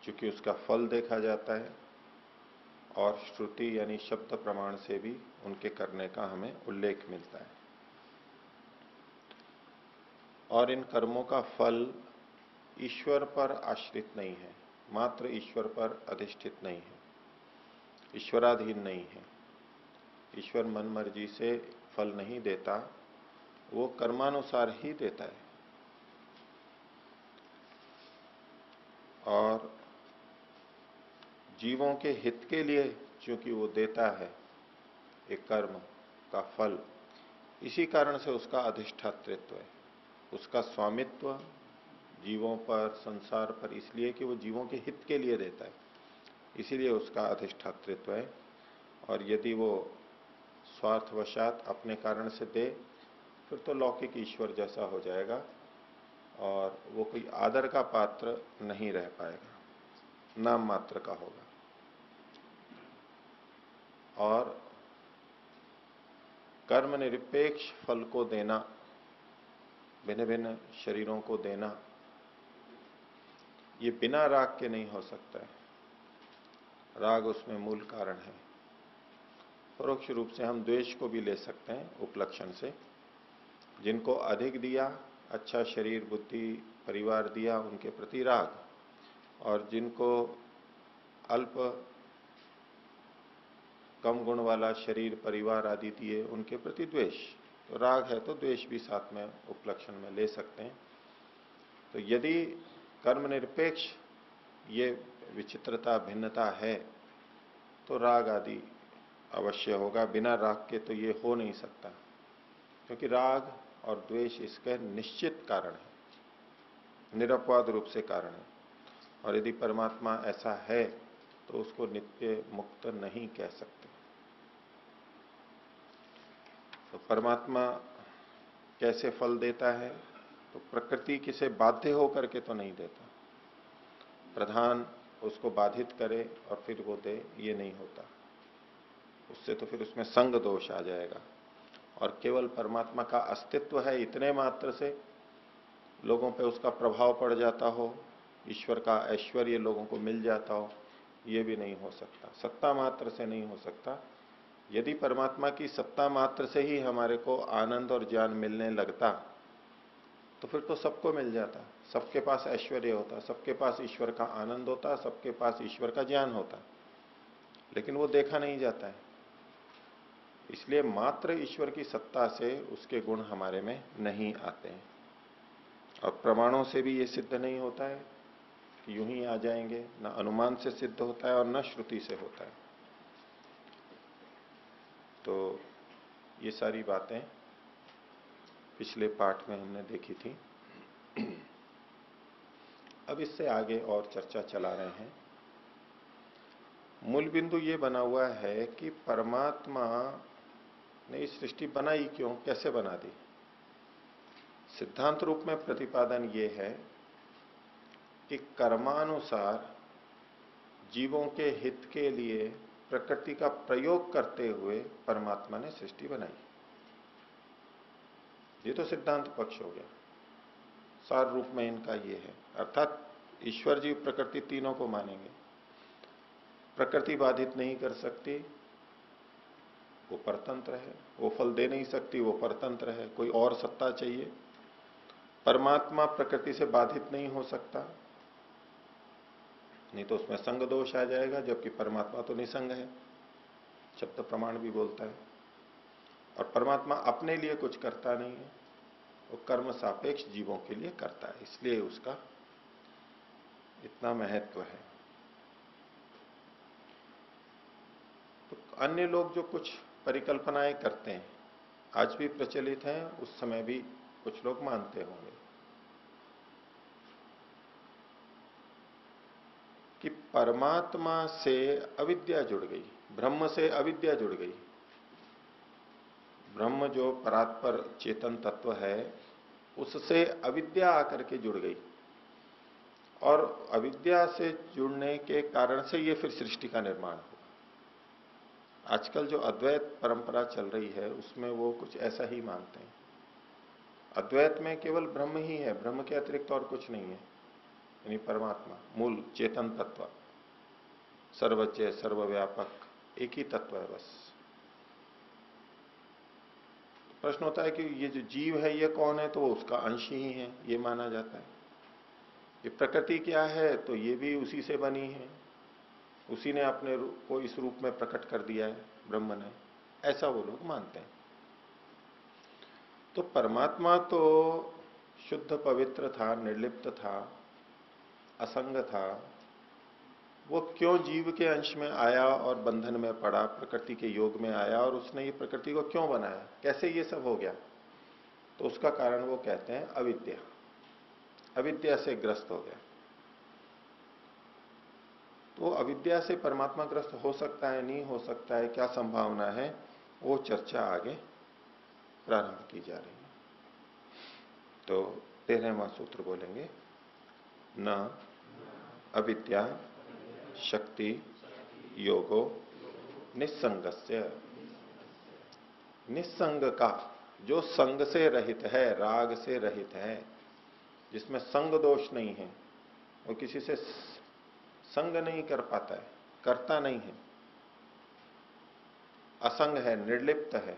क्योंकि उसका फल देखा जाता है और श्रुति यानी शब्द प्रमाण से भी उनके करने का हमें उल्लेख मिलता है। और इन कर्मों का फल ईश्वर पर आश्रित नहीं है, मात्र ईश्वर पर अधिष्ठित नहीं है, ईश्वराधीन नहीं है। ईश्वर मन मर्जी से फल नहीं देता, वो कर्मानुसार ही देता है। और जीवों के हित के लिए क्योंकि वो देता है एक कर्म का फल, इसी कारण से उसका अधिष्ठातृत्व है, उसका स्वामित्व जीवों पर, संसार पर, इसलिए कि वो जीवों के हित के लिए देता है, इसीलिए उसका अधिष्ठातृत्व है। और यदि वो स्वार्थवशात अपने कारण से दे, फिर तो लौकिक ईश्वर जैसा हो जाएगा और वो कोई आदर का पात्र नहीं रह पाएगा, नाम मात्र का होगा। और कर्म निरपेक्ष फल को देना, भिन्न भिन्न शरीरों को देना, ये बिना राग के नहीं हो सकता है। राग उसमें मूल कारण है। परोक्ष रूप से हम द्वेष को भी ले सकते हैं उपलक्षण से। जिनको अधिक दिया, अच्छा शरीर, बुद्धि, परिवार दिया, उनके प्रति राग, और जिनको अल्प कम गुण वाला शरीर, परिवार आदि दिए, उनके प्रति द्वेष। तो राग है तो द्वेष भी साथ में उपलक्षण में ले सकते हैं। तो यदि कर्म निरपेक्ष ये विचित्रता, भिन्नता है, तो राग आदि अवश्य होगा। बिना राग के तो ये हो नहीं सकता, क्योंकि राग और द्वेष इसके निश्चित कारण है, निरपवाद रूप से कारण है। और यदि परमात्मा ऐसा है तो उसको नित्य मुक्त नहीं कह सकते। तो परमात्मा कैसे फल देता है? तो प्रकृति किसे बाध्य होकर के तो नहीं देता। प्रधान उसको बाधित करे और फिर वो दे, ये नहीं होता। उससे तो फिर उसमें संग दोष आ जाएगा। और केवल परमात्मा का अस्तित्व है, इतने मात्र से लोगों पे उसका प्रभाव पड़ जाता हो, ईश्वर का ऐश्वर्य लोगों को मिल जाता हो, ये भी नहीं हो सकता। सत्ता मात्र से नहीं हो सकता। यदि परमात्मा की सत्ता मात्र से ही हमारे को आनंद और ज्ञान मिलने लगता, तो फिर तो सबको मिल जाता, सबके पास ऐश्वर्य होता, सबके पास ईश्वर का आनंद होता, सबके पास ईश्वर का ज्ञान होता। लेकिन वो देखा नहीं जाता है। इसलिए मात्र ईश्वर की सत्ता से उसके गुण हमारे में नहीं आते हैं। और प्रमाणों से भी ये सिद्ध नहीं होता है कि यूं ही आ जाएंगे, न अनुमान से सिद्ध होता है और न श्रुति से होता है। तो ये सारी बातें पिछले पाठ में हमने देखी थी। अब इससे आगे और चर्चा चला रहे हैं। मूल बिंदु ये बना हुआ है कि परमात्मा ने इस सृष्टि बनाई क्यों, कैसे बना दी। सिद्धांत रूप में प्रतिपादन ये है कि कर्मानुसार जीवों के हित के लिए प्रकृति का प्रयोग करते हुए परमात्मा ने सृष्टि बनाई। ये तो सिद्धांत पक्ष हो गया। सार रूप में इनका ये है, अर्थात ईश्वर जीव प्रकृति तीनों को मानेंगे। प्रकृति बाधित नहीं कर सकती, वो परतंत्र है। वो फल दे नहीं सकती, वो परतंत्र है, कोई और सत्ता चाहिए। परमात्मा प्रकृति से बाधित नहीं हो सकता, नहीं तो उसमें संग दोष आ जाएगा, जबकि परमात्मा तो निसंग है, शब्द प्रमाण भी बोलता है। और परमात्मा अपने लिए कुछ करता नहीं है, वो कर्म सापेक्ष जीवों के लिए करता है, इसलिए उसका इतना महत्व है। तो अन्य लोग जो कुछ परिकल्पनाएं करते हैं, आज भी प्रचलित हैं, उस समय भी कुछ लोग मानते होंगे कि परमात्मा से अविद्या जुड़ गई, ब्रह्म से अविद्या जुड़ गई। ब्रह्म जो परात्पर चेतन तत्व है उससे अविद्या आकर के जुड़ गई, और अविद्या से जुड़ने के कारण से ये फिर सृष्टि का निर्माण हुआ। आजकल जो अद्वैत परंपरा चल रही है उसमें वो कुछ ऐसा ही मानते हैं। अद्वैत में केवल ब्रह्म ही है, ब्रह्म के अतिरिक्त और कुछ नहीं है, यानी परमात्मा मूल चेतन तत्व सर्वज्ञ सर्वव्यापक एक ही तत्व है बस। प्रश्न होता है कि ये जो जीव है ये कौन है, तो वो उसका अंश ही है, ये माना जाता है। ये प्रकृति क्या है, तो ये भी उसी से बनी है, उसी ने अपने रूप को इस रूप में प्रकट कर दिया है ब्रह्म ने, ऐसा वो लोग मानते हैं। तो परमात्मा तो शुद्ध पवित्र था, निर्लिप्त था, असंग था, वो क्यों जीव के अंश में आया और बंधन में पड़ा, प्रकृति के योग में आया, और उसने ये प्रकृति को क्यों बनाया, कैसे ये सब हो गया, तो उसका कारण वो कहते हैं अविद्या। अविद्या से ग्रस्त हो गया। तो अविद्या से परमात्मा ग्रस्त हो सकता है, नहीं हो सकता है, क्या संभावना है, वो चर्चा आगे प्रारंभ की जा रही है। तो 13वां सूत्र बोलेंगे, न अविद्या शक्ति योगो निस्संगस्य। निस्संग का, जो संग से रहित है, राग से रहित है, जिसमें संग दोष नहीं है, वो किसी से संग नहीं कर पाता है, करता नहीं है, असंग है, निर्लिप्त है,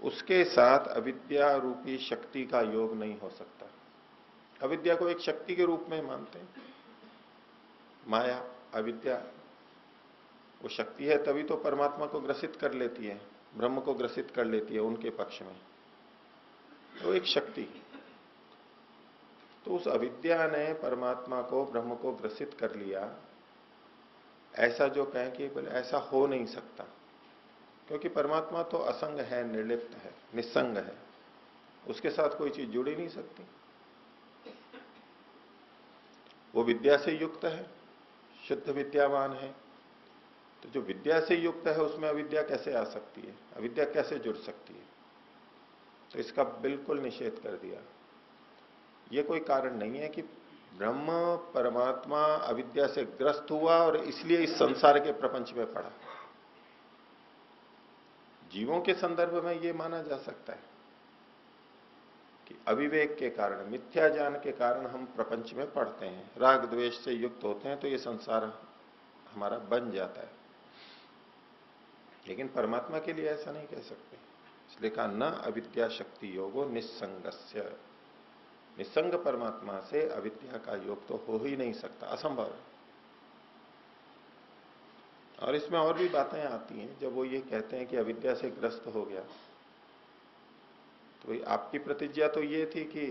उसके साथ अविद्या रूपी शक्ति का योग नहीं हो सकता। अविद्या को एक शक्ति के रूप में मानते हैं, माया अविद्या वो शक्ति है, तभी तो परमात्मा को ग्रसित कर लेती है, ब्रह्म को ग्रसित कर लेती है उनके पक्ष में, तो एक शक्ति। तो उस अविद्या ने परमात्मा को, ब्रह्म को ग्रसित कर लिया, ऐसा जो कहें कि बोले ऐसा हो नहीं सकता, क्योंकि परमात्मा तो असंग है, निर्लिप्त है, निस्संग है, उसके साथ कोई चीज जुड़ ही नहीं सकती। वो विद्या से युक्त है, शुद्ध विद्यावान है, तो जो विद्या से युक्त है उसमें अविद्या कैसे आ सकती है, अविद्या कैसे जुड़ सकती है, तो इसका बिल्कुल निषेध कर दिया। ये कोई कारण नहीं है कि ब्रह्म परमात्मा अविद्या से ग्रस्त हुआ और इसलिए इस संसार के प्रपंच में पड़ा। जीवों के संदर्भ में यह माना जा सकता है कि अविवेक के कारण, मिथ्या ज्ञान के कारण हम प्रपंच में पड़ते हैं, राग द्वेष से युक्त होते हैं, तो ये संसार हमारा बन जाता है। लेकिन परमात्मा के लिए ऐसा नहीं कह सकते, इसलिए कहा न अविद्या शक्ति योगो निस्संगस्य। निस्संग परमात्मा से अविद्या का योग तो हो ही नहीं सकता, असंभव है। और इसमें और भी बातें आती हैं, जब वो ये कहते हैं कि अविद्या से ग्रस्त हो गया, तो आपकी प्रतिज्ञा तो ये थी कि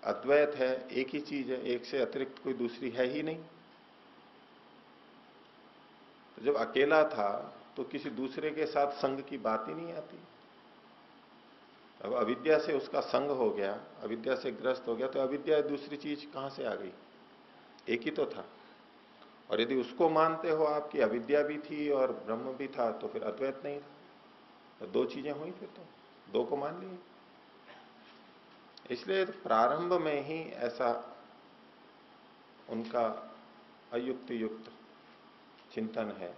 अद्वैत है, एक ही चीज है, एक से अतिरिक्त कोई दूसरी है ही नहीं। तो जब अकेला था तो किसी दूसरे के साथ संग की बात ही नहीं आती। अब अविद्या से उसका संग हो गया, अविद्या से ग्रस्त हो गया, तो अविद्या दूसरी चीज कहां से आ गई, एक ही तो था। और यदि उसको मानते हो आप कि अविद्या भी थी और ब्रह्म भी था, तो फिर अद्वैत नहीं था, तो दो चीजें हुई, फिर तो दो को मान लिए। इसलिए प्रारंभ में ही ऐसा उनका अयुक्त युक्त चिंतन है,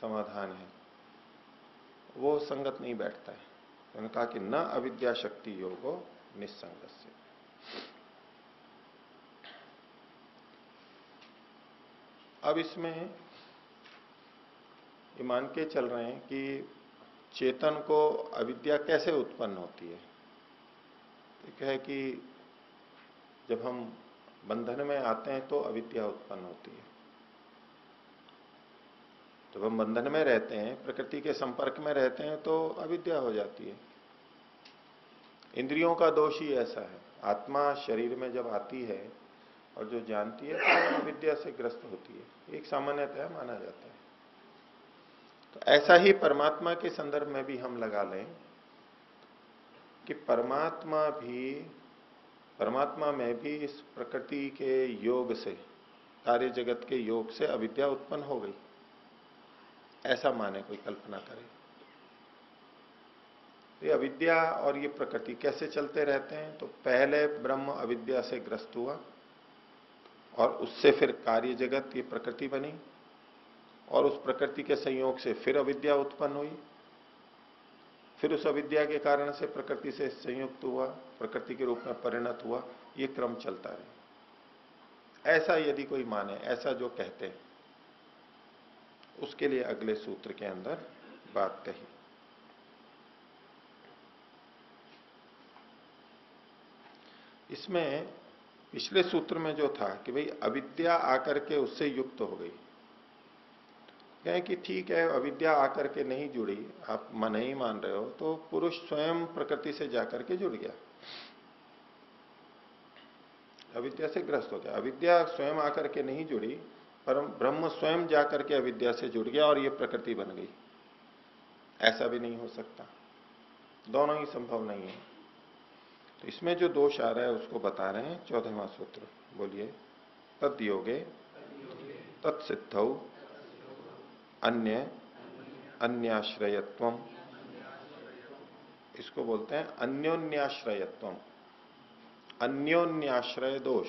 समाधान है, वो संगत नहीं बैठता है। उन्होंने कहा कि न अविद्या शक्ति योगो निस्संग से। अब इसमें ये मान के चल रहे हैं कि चेतन को अविद्या कैसे उत्पन्न होती है। एक है कि जब हम बंधन में आते हैं तो अविद्या उत्पन्न होती है। जब हम बंधन में रहते हैं, प्रकृति के संपर्क में रहते हैं, तो अविद्या हो जाती है। इंद्रियों का दोष ही ऐसा है। आत्मा शरीर में जब आती है और जो जानती है तो अविद्या से ग्रस्त होती है, एक सामान्यतः माना जाता है। तो ऐसा ही परमात्मा के संदर्भ में भी हम लगा लें कि परमात्मा में भी इस प्रकृति के योग से, कार्य जगत के योग से अविद्या उत्पन्न हो गई, ऐसा माने कोई कल्पना करे। ये अविद्या और ये प्रकृति कैसे चलते रहते हैं? तो पहले ब्रह्म अविद्या से ग्रस्त हुआ और उससे फिर कार्य जगत की प्रकृति बनी और उस प्रकृति के संयोग से फिर अविद्या उत्पन्न हुई, फिर उस अविद्या के कारण से प्रकृति से संयुक्त हुआ, प्रकृति के रूप में परिणत हुआ। ये क्रम चलता रहे। ऐसा यदि कोई माने, ऐसा जो कहते हैं, उसके लिए अगले सूत्र के अंदर बात कही। इसमें पिछले सूत्र में जो था कि भाई अविद्या आकर के उससे युक्त हो गई, कहें कि ठीक है अविद्या आकर के नहीं जुड़ी, आप नहीं मान रहे हो, तो पुरुष स्वयं प्रकृति से जाकर के जुड़ गया, अविद्या से ग्रस्त हो गया। अविद्या स्वयं आकर के नहीं जुड़ी, पर ब्रह्म स्वयं जाकर के अविद्या से जुड़ गया और ये प्रकृति बन गई। ऐसा भी नहीं हो सकता, दोनों ही संभव नहीं है। तो इसमें जो दोष आ रहा है उसको बता रहे हैं 14वां सूत्र। बोलिए। तद योगे तत्सिद्धौ अन्य अन्याश्रयत्वम, इसको बोलते हैं अन्योन्याश्रयत्वम। अन्योन्याश्रय दोष।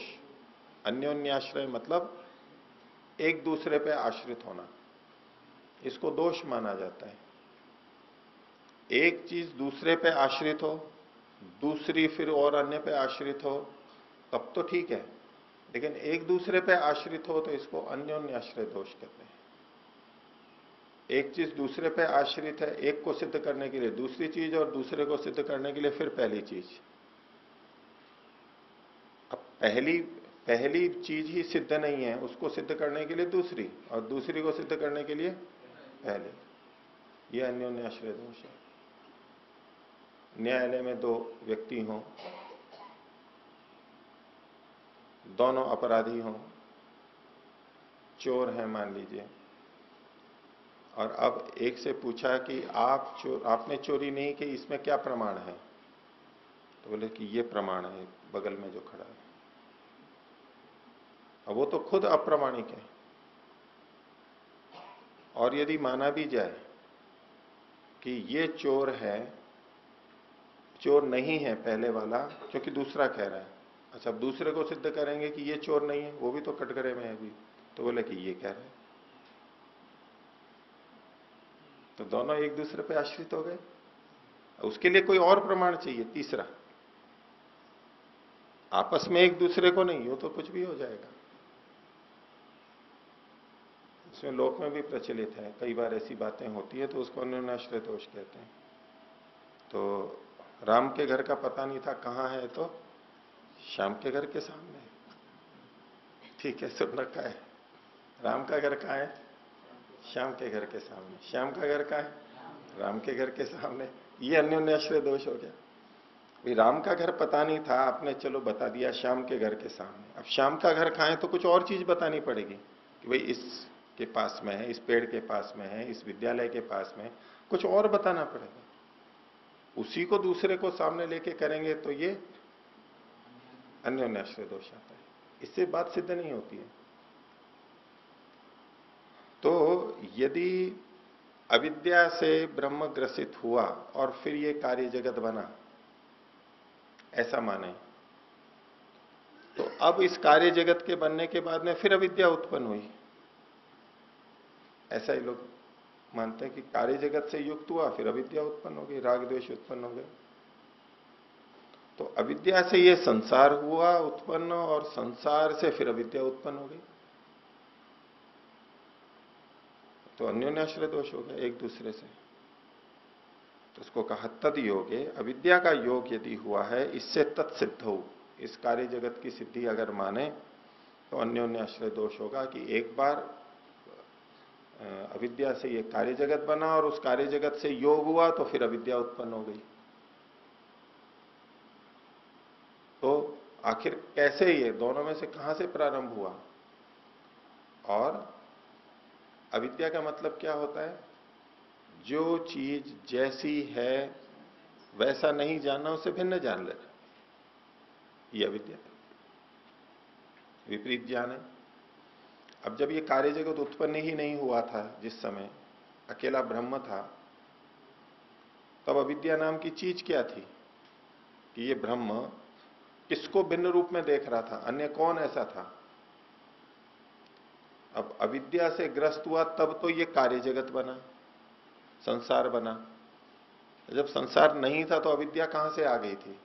अन्योन्याश्रय मतलब एक दूसरे पे आश्रित होना, इसको दोष माना जाता है। एक चीज दूसरे पे आश्रित हो, दूसरी फिर और अन्य पे आश्रित हो, तब तो ठीक है, लेकिन एक दूसरे पे आश्रित हो तो इसको अन्योन्याश्रय दोष कहते हैं। एक चीज दूसरे पे आश्रित है, एक को सिद्ध करने के लिए दूसरी चीज और दूसरे को सिद्ध करने के लिए फिर पहली चीज। अब पहली चीज ही सिद्ध नहीं है, उसको सिद्ध करने के लिए दूसरी, और दूसरी को सिद्ध करने के लिए पहले, ये अन्योन्याश्रय दोष है। न्यायालय में दो व्यक्ति हों, दोनों अपराधी हों, चोर हैं मान लीजिए, और अब एक से पूछा कि आपने चोरी नहीं की, इसमें क्या प्रमाण है? तो बोले कि ये प्रमाण है बगल में जो खड़ा है। अब वो तो खुद अप्रामाणिक है। और यदि माना भी जाए कि ये चोर है, चोर नहीं है पहले वाला, क्योंकि दूसरा कह रहा है, अच्छा अब दूसरे को सिद्ध करेंगे कि ये चोर नहीं है, वो भी तो कटघरे में है अभी, तो बोले कि ये कह रहे हैं, तो दोनों एक दूसरे पे आश्रित हो गए। उसके लिए कोई और प्रमाण चाहिए तीसरा, आपस में एक दूसरे को नहीं हो तो कुछ भी हो जाएगा। इसमें लोक में भी प्रचलित है, कई बार ऐसी बातें होती है तो उसको अन्योन्याश्रय दोष कहते हैं। तो राम के घर का पता नहीं था कहां है, तो श्याम के घर के सामने। ठीक है, सुन रखा है। राम का घर कहां है? श्याम के घर के सामने। श्याम का घर कहां है? राम के घर के सामने। ये अन्योन्याश्रय दोष हो गया। भाई राम का घर पता नहीं था, आपने चलो बता दिया श्याम के घर के सामने। अब श्याम का घर कहां है तो कुछ और चीज बतानी पड़ेगी कि भाई इसके पास में है, इस पेड़ के पास में है, इस विद्यालय के पास में, कुछ और बताना पड़ेगा। उसी को दूसरे को सामने लेके करेंगे तो ये अन्योन्याश्रय दोष आता है, इससे बात सिद्ध नहीं होती है। तो यदि अविद्या से ब्रह्म ग्रसित हुआ और फिर ये कार्य जगत बना, ऐसा माने, तो अब इस कार्य जगत के बनने के बाद में फिर अविद्या उत्पन्न हुई। ऐसा ही लोग मानते हैं कि कार्य जगत से युक्त हुआ, फिर अविद्या उत्पन्न हो गई, राग द्वेष उत्पन्न हो गए। तो अविद्या से ये संसार हुआ उत्पन्न, और संसार से फिर अविद्या उत्पन्न हो गई, तो अन्योन्याश्रय दोष हो गया एक दूसरे से। तो उसको कहा तद योगे, अविद्या का योग यदि हुआ है, इससे तत्सिद्ध हो, इस कार्य जगत की सिद्धि अगर माने तो अन्योन्याश्रय दोष होगा कि एक बार अविद्या से ये कार्य जगत बना और उस कार्य जगत से योग हुआ तो फिर अविद्या उत्पन्न हो गई। तो आखिर कैसे, ये दोनों में से कहां से प्रारंभ हुआ? और अविद्या का मतलब क्या होता है? जो चीज जैसी है वैसा नहीं जानना, उसे भिन्न जान लेना, ये अविद्या, विपरीत ज्ञान है। अब जब ये कार्य जगत उत्पन्न ही नहीं हुआ था, जिस समय अकेला ब्रह्म था, तब अविद्या नाम की चीज क्या थी कि ये ब्रह्म किसको भिन्न रूप में देख रहा था, अन्य कौन ऐसा था। अब अविद्या से ग्रस्त हुआ तब तो ये कार्य जगत बना, संसार बना। जब संसार नहीं था तो अविद्या कहां से आ गई थी।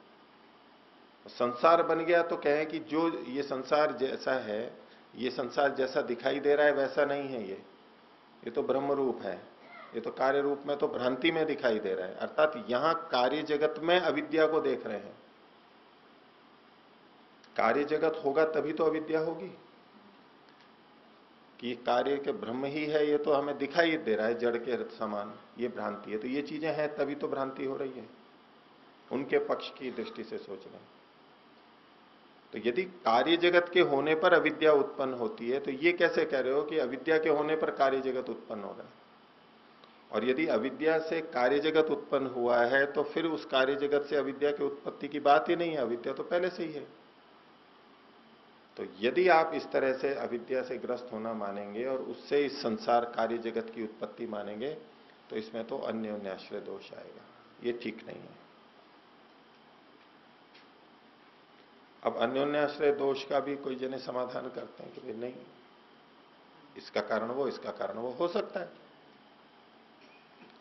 संसार बन गया तो कहें कि जो ये संसार जैसा है, ये संसार जैसा दिखाई दे रहा है वैसा नहीं है, ये तो ब्रह्म रूप है, ये तो कार्य रूप में तो भ्रांति में दिखाई दे रहा है। अर्थात यहां कार्य जगत में अविद्या को देख रहे हैं। कार्य जगत होगा तभी तो अविद्या होगी कि कार्य के ब्रह्म ही है, ये तो हमें दिखाई दे रहा है जड़ के समान, ये भ्रांति है। तो ये चीजें हैं तभी तो भ्रांति हो रही है, उनके पक्ष की दृष्टि से सोच रहे हैं। तो यदि कार्य जगत के होने पर अविद्या उत्पन्न होती है तो ये कैसे कह रहे हो कि अविद्या के होने पर कार्य जगत उत्पन्न हो रहा है। और यदि अविद्या से कार्य जगत उत्पन्न हुआ है तो फिर उस कार्य जगत से अविद्या की उत्पत्ति की बात ही नहीं है, अविद्या तो पहले से ही है। तो यदि आप इस तरह से अविद्या से ग्रस्त होना मानेंगे और उससे इस संसार कार्य जगत की उत्पत्ति मानेंगे तो इसमें तो अन्योन्याश्रय दोष आएगा, ये ठीक नहीं है। अब अन्योन्याश्रय दोष का भी कोई जने समाधान करते हैं कि भाई नहीं, इसका कारण वो, इसका कारण वो हो सकता है।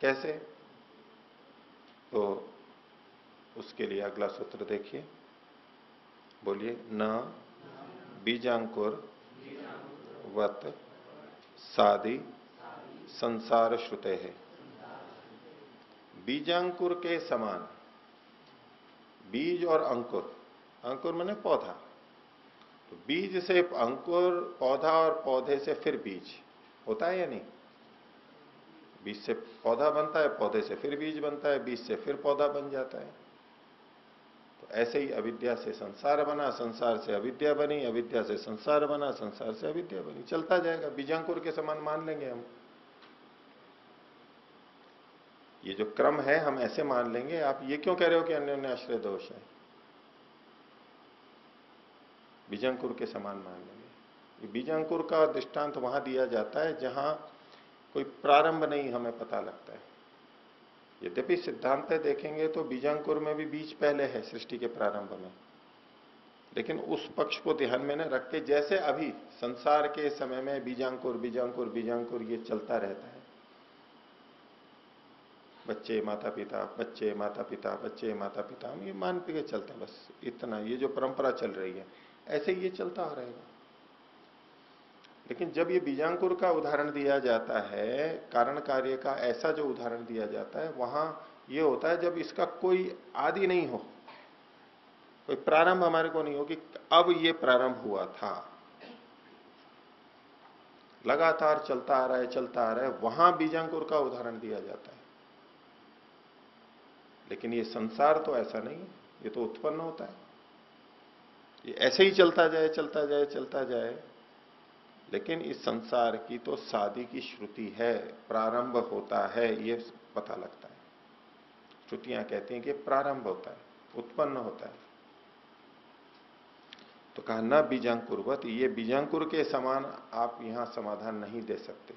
कैसे? तो उसके लिए अगला सूत्र देखिए, बोलिए। न बीजांकुर वत सादि संसार श्रुते है। बीजांकुर के समान, बीज और अंकुर, अंकुर माने पौधा, तो बीज से अंकुर, पौधा और पौधे से फिर बीज होता है या नहीं। बीज से पौधा बनता है, पौधे से फिर बीज बनता है, बीज से फिर पौधा बन जाता है। तो ऐसे ही अविद्या से संसार बना, संसार से अविद्या बनी, अविद्या से संसार बना, संसार से अविद्या बनी, चलता जाएगा। बीजांकुर के समान मान लेंगे हम, ये जो क्रम है हम ऐसे मान लेंगे। आप ये क्यों कह रहे हो कि अन्योन्याश्रय दोष है? बीजांकुर के समान मान लेंगे। ये बीजांकुर का दृष्टांत वहां दिया जाता है जहां कोई प्रारंभ नहीं हमें पता लगता है। यद्यपि सिद्धांत देखेंगे तो बीजांकुर में भी बीज पहले है सृष्टि के प्रारंभ में, लेकिन उस पक्ष को ध्यान में न रख के, जैसे अभी संसार के समय में बीजांकुर बीजांकुर बीजांकुर ये चलता रहता है, बच्चे माता पिता, बच्चे माता पिता, बच्चे माता पिता, हम ये मान के चलते हैं बस इतना, ये जो परंपरा चल रही है ऐसे ये चलता रहेगा। लेकिन जब ये बीजांकुर का उदाहरण दिया जाता है, कारण कार्य का ऐसा जो उदाहरण दिया जाता है, वहां ये होता है जब इसका कोई आदि नहीं हो, कोई प्रारंभ हमारे को नहीं हो कि अब ये प्रारंभ हुआ था, लगातार चलता आ रहा है, चलता आ रहा है, वहां बीजांकुर का उदाहरण दिया जाता है। लेकिन ये संसार तो ऐसा नहीं है, ये तो उत्पन्न होता है, ये ऐसे ही चलता जाए चलता जाए चलता जाए। लेकिन इस संसार की तो शादी की श्रुति है, प्रारंभ होता है, ये पता लगता है। श्रुतियां कहती हैं कि प्रारंभ होता है, उत्पन्न होता है। तो कहा न बीजांकुरवत, ये बीजांकुर के समान आप यहां समाधान नहीं दे सकते,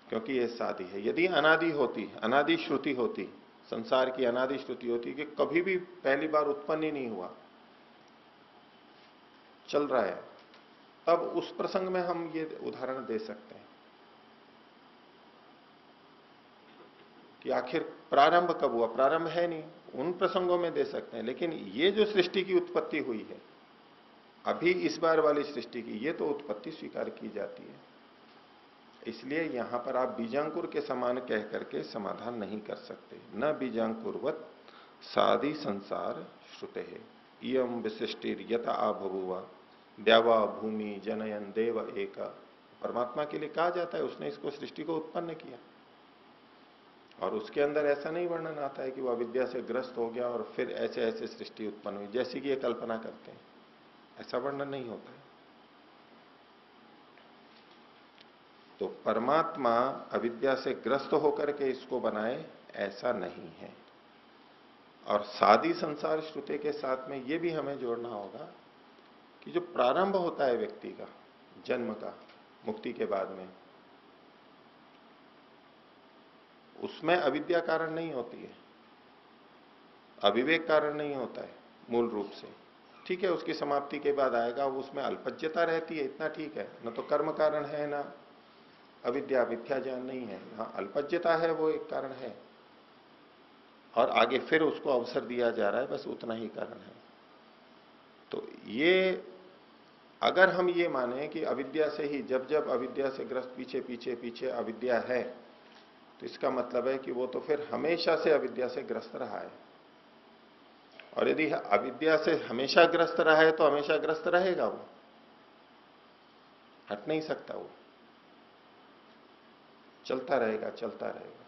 क्योंकि ये शादी है। यदि अनादि होती, अनादि श्रुति होती, संसार की अनादि श्रुति होती कि कभी भी पहली बार उत्पन्न ही नहीं हुआ, चल रहा है, तब उस प्रसंग में हम ये उदाहरण दे सकते हैं कि आखिर प्रारंभ कब हुआ, प्रारंभ है नहीं, उन प्रसंगों में दे सकते हैं। लेकिन ये जो सृष्टि की उत्पत्ति हुई है अभी इस बार वाली सृष्टि की, ये तो उत्पत्ति स्वीकार की जाती है। इसलिए यहां पर आप बीजांकुर के समान कह करके समाधान नहीं कर सकते। न बीजांकुरवत सादि संसार श्रुते है इयम विशिष्टिर यथा आबभुआ द्यावा भूमि जनयन देव एक। परमात्मा के लिए कहा जाता है उसने इसको सृष्टि को उत्पन्न किया, और उसके अंदर ऐसा नहीं वर्णन आता है कि वह अविद्या से ग्रस्त हो गया और फिर ऐसे ऐसे सृष्टि उत्पन्न हुई जैसी कि ये कल्पना करते हैं, ऐसा वर्णन नहीं होता है। तो परमात्मा अविद्या से ग्रस्त होकर के इसको बनाए ऐसा नहीं है। और सादी संसार श्रुति के साथ में ये भी हमें जोड़ना होगा कि जो प्रारंभ होता है व्यक्ति का, जन्म का, मुक्ति के बाद में, उसमें अविद्या कारण नहीं होती है, अविवेक कारण नहीं होता है मूल रूप से। ठीक है, उसकी समाप्ति के बाद आएगा, वो उसमें अल्पज्यता रहती है, इतना ठीक है, न तो कर्म कारण है ना अविद्या, मिथ्या ज्ञान नहीं है, हाँ अल्पज्यता है, वो एक कारण है, और आगे फिर उसको अवसर दिया जा रहा है, बस उतना ही कारण है। तो ये अगर हम ये माने कि अविद्या से ही, जब जब अविद्या से ग्रस्त पीछे पीछे पीछे अविद्या है, तो इसका मतलब है कि वो तो फिर हमेशा से अविद्या से ग्रस्त रहा है। और यदि अविद्या से हमेशा ग्रस्त रहा है तो हमेशा ग्रस्त रहेगा, वो हट नहीं सकता, वो चलता रहेगा चलता रहेगा।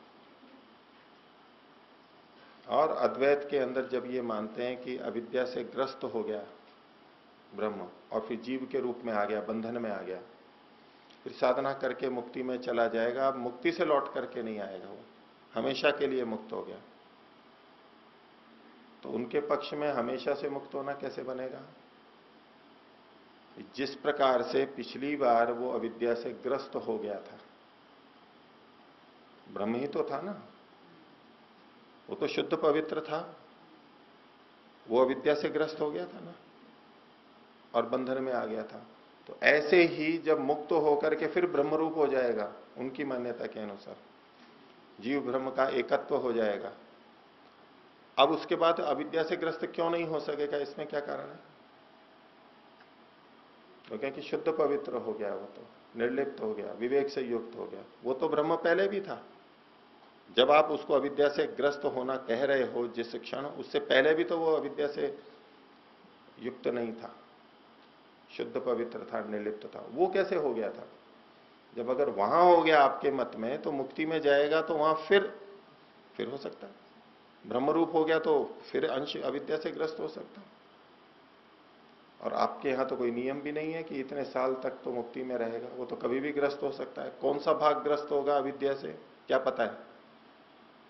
और अद्वैत के अंदर जब ये मानते हैं कि अविद्या से ग्रस्त हो गया ब्रह्म और फिर जीव के रूप में आ गया, बंधन में आ गया, फिर साधना करके मुक्ति में चला जाएगा, अब मुक्ति से लौट करके नहीं आएगा, वो हमेशा के लिए मुक्त हो गया। तो उनके पक्ष में हमेशा से मुक्त होना कैसे बनेगा? जिस प्रकार से पिछली बार वो अविद्या से ग्रस्त हो गया था, ब्रह्म ही तो था ना, वो तो शुद्ध पवित्र था, वो अविद्या से ग्रस्त हो गया था ना, और बंधन में आ गया था। तो ऐसे ही जब मुक्त होकर के फिर ब्रह्म रूप हो जाएगा, उनकी मान्यता के अनुसार जीव ब्रह्म का एकत्व हो जाएगा, अब उसके बाद अविद्या से ग्रस्त क्यों नहीं हो सकेगा? इसमें क्या कारण है? तो क्या कि शुद्ध पवित्र हो गया, वो तो निर्लिप्त हो गया, विवेक से युक्त हो गया, वो तो ब्रह्म पहले भी था। जब आप उसको अविद्या से ग्रस्त होना कह रहे हो जिस क्षण, उससे पहले भी तो वो अविद्या से युक्त नहीं था, शुद्ध पवित्र था, निर्लिप्त था। वो कैसे हो गया था? जब अगर वहां हो गया आपके मत में, तो मुक्ति में जाएगा तो वहां फिर हो सकता है, ब्रह्मरूप हो गया तो फिर अंश अविद्या से ग्रस्त हो सकता है। और आपके यहां तो कोई नियम भी नहीं है कि इतने साल तक तो मुक्ति में रहेगा, वो तो कभी भी ग्रस्त हो सकता है। कौन सा भाग ग्रस्त होगा अविद्या से, क्या पता है?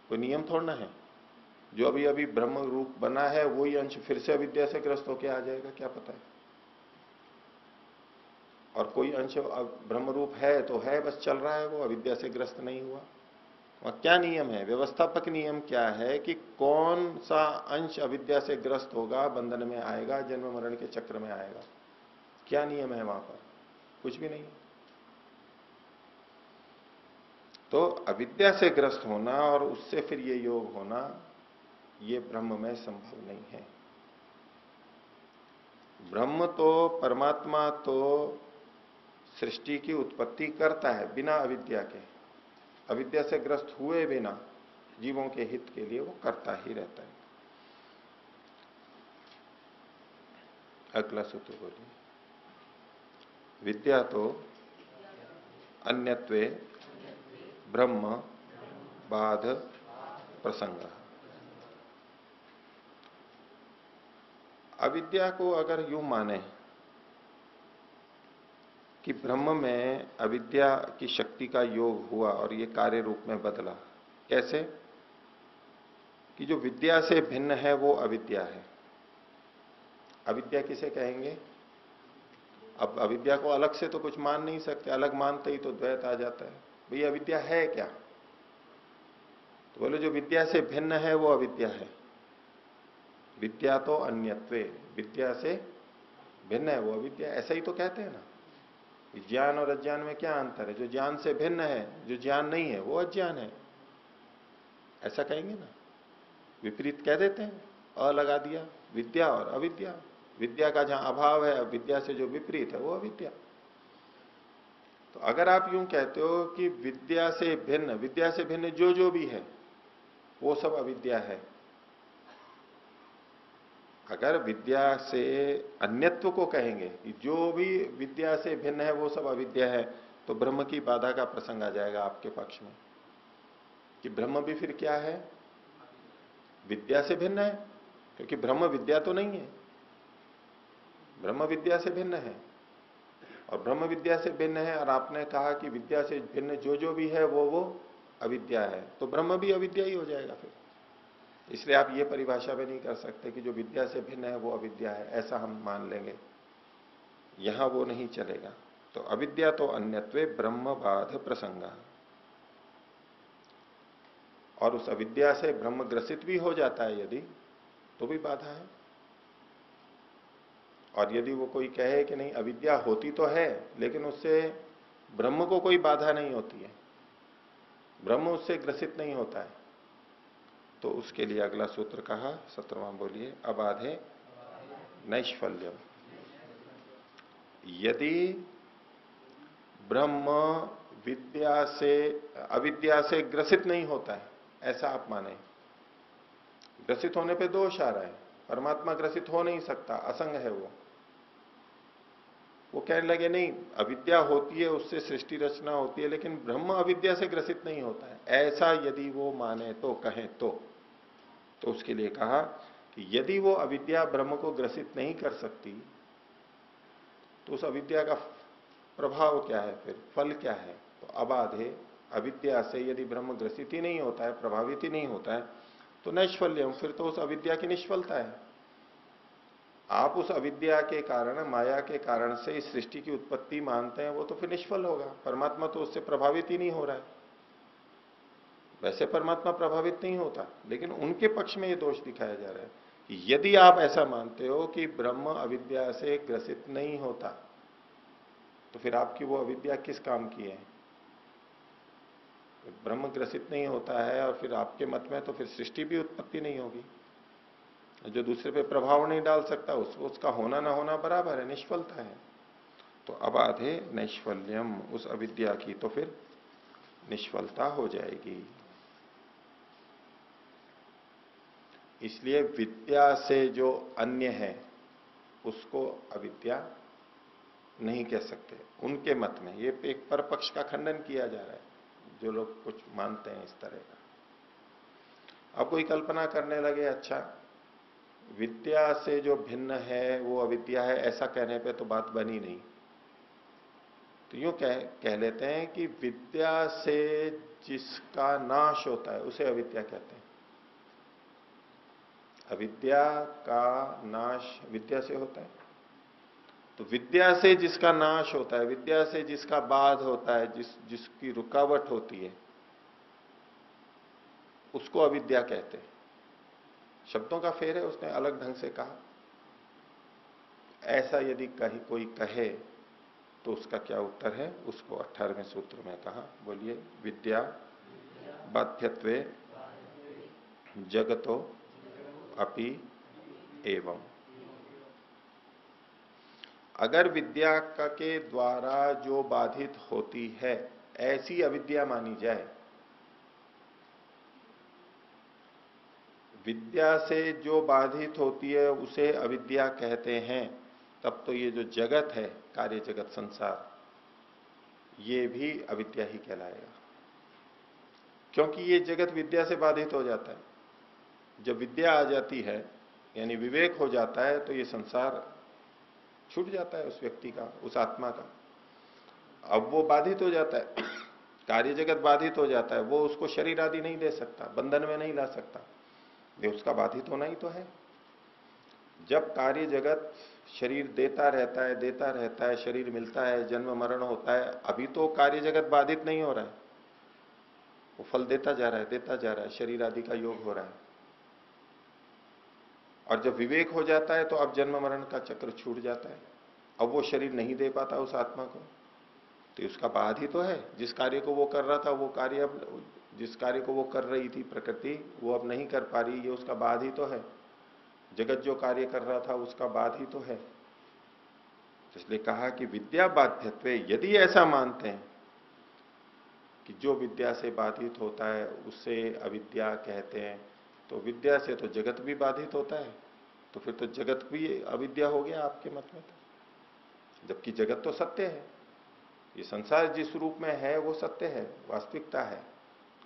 कोई नियम थोड़ा ना है। जो अभी अभी ब्रह्म रूप बना है वही अंश फिर से अविद्या से ग्रस्त होकर आ जाएगा, क्या पता है? और कोई अंश ब्रह्म रूप है तो है, बस चल रहा है, वो अविद्या से ग्रस्त नहीं हुआ। वहां क्या नियम है? व्यवस्थापक नियम क्या है कि कौन सा अंश अविद्या से ग्रस्त होगा, बंधन में आएगा, जन्म मरण के चक्र में आएगा? क्या नियम है वहां पर? कुछ भी नहीं। तो अविद्या से ग्रस्त होना और उससे फिर ये योग होना, ये ब्रह्म में संभव नहीं है। ब्रह्म तो, परमात्मा तो सृष्टि की उत्पत्ति करता है बिना अविद्या के, अविद्या से ग्रस्त हुए बिना, जीवों के हित के लिए वो करता ही रहता है। अगला सूत्र बोलिए। विद्या तो अन्यत्वे ब्रह्म बाध प्रसंग। अविद्या को अगर यूं माने कि ब्रह्म में अविद्या की शक्ति का योग हुआ और ये कार्य रूप में बदला, कैसे? कि जो विद्या से भिन्न है वो अविद्या है। अविद्या किसे कहेंगे? अब अविद्या को अलग से तो कुछ मान नहीं सकते, अलग मानते ही तो द्वैत आ जाता है। भैया अविद्या है क्या? तो बोले जो विद्या से भिन्न है वो अविद्या है। विद्या तो अन्यत्वे, विद्या से भिन्न है वो अविद्या, ऐसा ही तो कहते हैं ना। ज्ञान और अज्ञान में क्या अंतर है? जो ज्ञान से भिन्न है, जो ज्ञान नहीं है, वो अज्ञान है, ऐसा कहेंगे ना। विपरीत कह देते हैं, अ लगा दिया, विद्या और अविद्या। विद्या का जहां अभाव है, विद्या से जो विपरीत है वो अविद्या। तो अगर आप यूं कहते हो कि विद्या से भिन्न, विद्या से भिन्न जो जो भी है वो सब अविद्या है, अगर विद्या से अन्यत्व को कहेंगे कि जो भी विद्या से भिन्न है वो सब अविद्या है, तो ब्रह्म की बाधा का प्रसंग आ जाएगा आपके पक्ष में कि ब्रह्म भी फिर क्या है? विद्या से भिन्न है, क्योंकि ब्रह्म विद्या तो नहीं है, ब्रह्म विद्या से भिन्न है। और ब्रह्म विद्या से भिन्न है, और आपने कहा कि विद्या से भिन्न जो जो भी है वो अविद्या है, तो ब्रह्म भी अविद्या ही हो जाएगा फिर। इसलिए आप ये परिभाषा भी नहीं कर सकते कि जो विद्या से भिन्न है वो अविद्या है, ऐसा हम मान लेंगे, यहां वो नहीं चलेगा। तो अविद्या तो अन्यत्वे ब्रह्म बाध प्रसंगा। और उस अविद्या से ब्रह्म ग्रसित भी हो जाता है यदि, तो भी बाधा है। और यदि वो कोई कहे कि नहीं अविद्या होती तो है लेकिन उससे ब्रह्म को कोई बाधा नहीं होती है, ब्रह्म उससे ग्रसित नहीं होता है, तो उसके लिए अगला सूत्र कहा 17वां, बोलिए, अबाधे नैष्फल्यम। यदि ब्रह्म विद्या से अविद्या से ग्रसित नहीं होता है, ऐसा आप माने, ग्रसित होने पे दोष आ रहा है, परमात्मा ग्रसित हो नहीं सकता, असंग है वो कहने लगे नहीं अविद्या होती है उससे सृष्टि रचना होती है लेकिन ब्रह्म अविद्या से ग्रसित नहीं होता है, ऐसा यदि वो माने तो कहें तो उसके लिए कहा कि यदि वो अविद्या ब्रह्म को ग्रसित नहीं कर सकती तो उस अविद्या का प्रभाव क्या है, फिर फल क्या है। तो अबाधे, अविद्या से यदि ब्रह्म ग्रसित ही नहीं होता है, प्रभावित ही नहीं होता है, तो नैष्फल्यम, फिर तो उस अविद्या की निष्फलता है। आप उस अविद्या के कारण, माया के कारण से इस सृष्टि की उत्पत्ति मानते हैं, वो तो फिर निष्फल होगा, परमात्मा तो उससे प्रभावित ही नहीं हो रहा है। वैसे परमात्मा प्रभावित नहीं होता, लेकिन उनके पक्ष में ये दोष दिखाया जा रहा है कि यदि आप ऐसा मानते हो कि ब्रह्म अविद्या से ग्रसित नहीं होता, तो फिर आपकी वो अविद्या किस काम की है। ब्रह्म ग्रसित नहीं होता है और फिर आपके मत में तो फिर सृष्टि भी उत्पत्ति नहीं होगी, जो दूसरे पे प्रभाव नहीं डाल सकता उसका होना ना होना बराबर है, निष्फलता है। तो अबाधे नैष्फल्यम, उस अविद्या की तो फिर निष्फलता हो जाएगी। इसलिए विद्या से जो अन्य है उसको अविद्या नहीं कह सकते उनके मत में। ये एक परपक्ष का खंडन किया जा रहा है, जो लोग कुछ मानते हैं इस तरह का। अब कोई कल्पना करने लगे, अच्छा विद्या से जो भिन्न है वो अविद्या है, ऐसा कहने पे तो बात बनी नहीं। तो यूं कह लेते हैं कि विद्या से जिसका नाश होता है उसे अविद्या कहते हैं। अविद्या का नाश विद्या से होता है, तो विद्या से जिसका नाश होता है, विद्या से जिसका बाध होता है, जिसकी रुकावट होती है, उसको अविद्या कहते हैं। शब्दों का फेर है, उसने अलग ढंग से कहा। ऐसा यदि कहीं कोई कहे तो उसका क्या उत्तर है, उसको 18वें सूत्र में कहा, बोलिए, विद्या बाध्यत्वे जगतो अपि एवं। अगर विद्या का के द्वारा जो बाधित होती है ऐसी अविद्या मानी जाए, विद्या से जो बाधित होती है उसे अविद्या कहते हैं, तब तो ये जो जगत है, कार्य जगत संसार, ये भी अविद्या ही कहलाएगा, क्योंकि ये जगत विद्या से बाधित हो जाता है। जब विद्या आ जाती है यानी विवेक हो जाता है तो ये संसार छूट जाता है उस व्यक्ति का, उस आत्मा का। अब वो बाधित हो जाता है कार्य जगत बाधित हो जाता है, वो उसको शरीर आदि नहीं दे सकता, बंधन में नहीं ला सकता, ये उसका बाधित होना ही तो है। जब कार्य जगत शरीर देता रहता है, शरीर मिलता है, जन्म मरण होता है, अभी तो कार्य जगत बाधित नहीं हो रहा है, वो फल देता जा रहा है, शरीर आदि का योग हो रहा है। और जब विवेक हो जाता है तो अब जन्म मरण का चक्र छूट जाता है, अब वो शरीर नहीं दे पाता उस आत्मा को, तो उसका बाध ही तो है। जिस कार्य को वो कर रहा था, वो कार्य अब, जिस कार्य को वो कर रही थी प्रकृति, वो अब नहीं कर पा रही, ये उसका बाध ही तो है। जगत जो कार्य कर रहा था उसका बाध ही तो है। इसलिए कहा कि विद्या बाध्यत्व, यदि ऐसा मानते हैं कि जो विद्या से बाधित होता है उसे अविद्या कहते हैं, तो विद्या से तो जगत भी बाधित होता है, तो फिर तो जगत भी अविद्या हो गया आपके मत में तो। जबकि जगत तो सत्य है, ये संसार जिस रूप में है वो सत्य है, वास्तविकता है,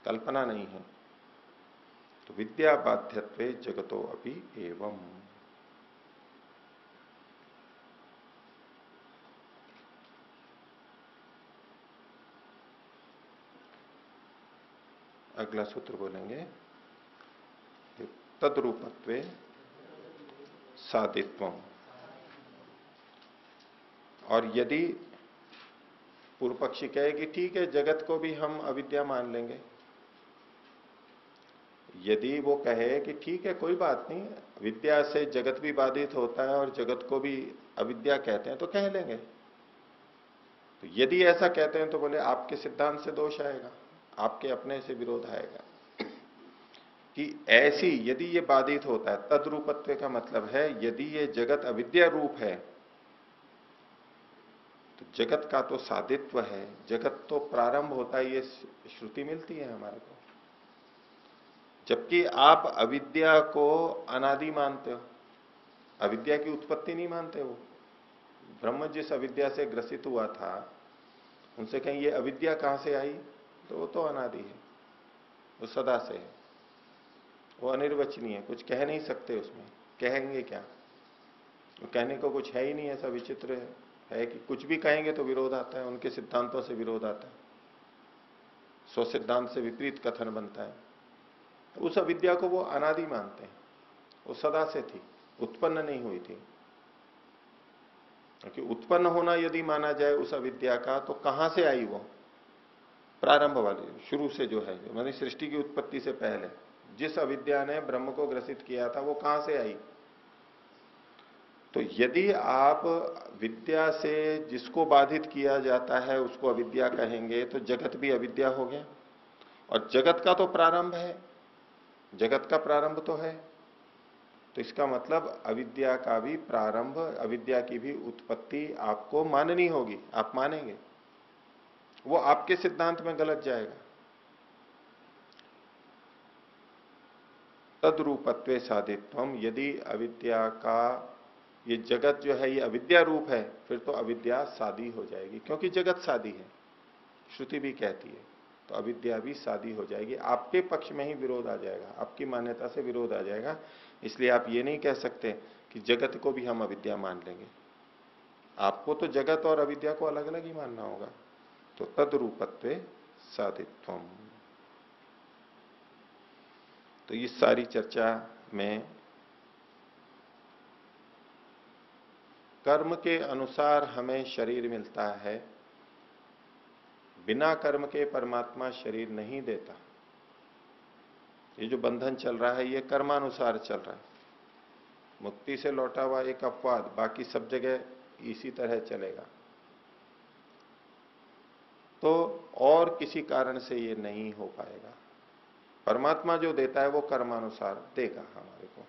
कल्पना नहीं है। तो विद्या बाध्यत्वे जगतो अपि एवं। अगला सूत्र बोलेंगे, तद्रूपत्वे साधित्वम। और यदि पूर्व पक्षी कहे कि ठीक है जगत को भी हम अविद्या मान लेंगे, यदि वो कहे कि ठीक है कोई बात नहीं, विद्या से जगत भी बाधित होता है और जगत को भी अविद्या कहते हैं, तो कह लेंगे। तो यदि ऐसा कहते हैं तो बोले आपके सिद्धांत से दोष आएगा, आपके अपने से विरोध आएगा। कि ऐसी यदि ये बाधित होता है, तद्रूपत्व का मतलब है यदि ये जगत अविद्या रूप है तो जगत का तो साधित्व है, जगत तो प्रारंभ होता है, ये श्रुति मिलती है हमारे को। जबकि आप अविद्या को अनादि मानते हो, अविद्या की उत्पत्ति नहीं मानते हो। ब्रह्म जिस अविद्या से ग्रसित हुआ था, उनसे कहीं ये अविद्या कहां से आई, तो वो तो अनादि है, वो सदा से है, वो अनिर्वचनीय है, कुछ कह नहीं सकते उसमें। कहेंगे क्या, वो कहने को कुछ है ही नहीं। ऐसा विचित्र है कि कुछ भी कहेंगे तो विरोध आता है, उनके सिद्धांतों से विरोध आता है, स्व सिद्धांत से विपरीत कथन बनता है। उस अविद्या को वो अनादि मानते हैं, वो सदा से थी, उत्पन्न नहीं हुई थी। क्योंकि उत्पन्न होना यदि माना जाए उस अविद्या का, तो कहां से आई वो, प्रारंभ वाली, शुरू से जो है, मानी सृष्टि की उत्पत्ति से पहले जिस अविद्या ने ब्रह्म को ग्रसित किया था, वो कहां से आई। तो यदि आप विद्या से जिसको बाधित किया जाता है उसको अविद्या कहेंगे, तो जगत भी अविद्या हो गया। और जगत का तो प्रारंभ है, जगत का प्रारंभ तो है, तो इसका मतलब अविद्या का भी प्रारंभ, अविद्या की भी उत्पत्ति आपको माननी होगी, आप मानेंगे। वो आपके सिद्धांत में गलत जाएगा। तद्रूपत्वे साधित्वम, यदि अविद्या का ये जगत जो है ये अविद्या रूप है, फिर तो अविद्या सादी हो जाएगी, क्योंकि जगत सादी है, श्रुति भी कहती है। तो अविद्या भी सादी हो जाएगी, आपके पक्ष में ही विरोध आ जाएगा, आपकी मान्यता से विरोध आ जाएगा। इसलिए आप ये नहीं कह सकते कि जगत को भी हम अविद्या मान लेंगे, आपको तो जगत और अविद्या को अलग अलग ही मानना होगा। तो तद्रूपत्वे साधित्वम। तो इस सारी चर्चा में कर्म के अनुसार हमें शरीर मिलता है, बिना कर्म के परमात्मा शरीर नहीं देता। ये जो बंधन चल रहा है ये कर्मानुसार चल रहा है। मुक्ति से लौटा हुआ एक अपवाद, बाकी सब जगह इसी तरह चलेगा। तो और किसी कारण से ये नहीं हो पाएगा। परमात्मा जो देता है वो कर्मानुसार देगा हमारे को।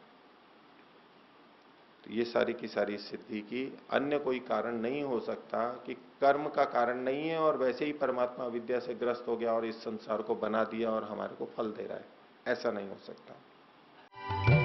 तो ये सारी की सारी सिद्धि की अन्य कोई कारण नहीं हो सकता कि कर्म का कारण नहीं है और वैसे ही परमात्मा विद्या से ग्रस्त हो गया और इस संसार को बना दिया और हमारे को फल दे रहा है, ऐसा नहीं हो सकता।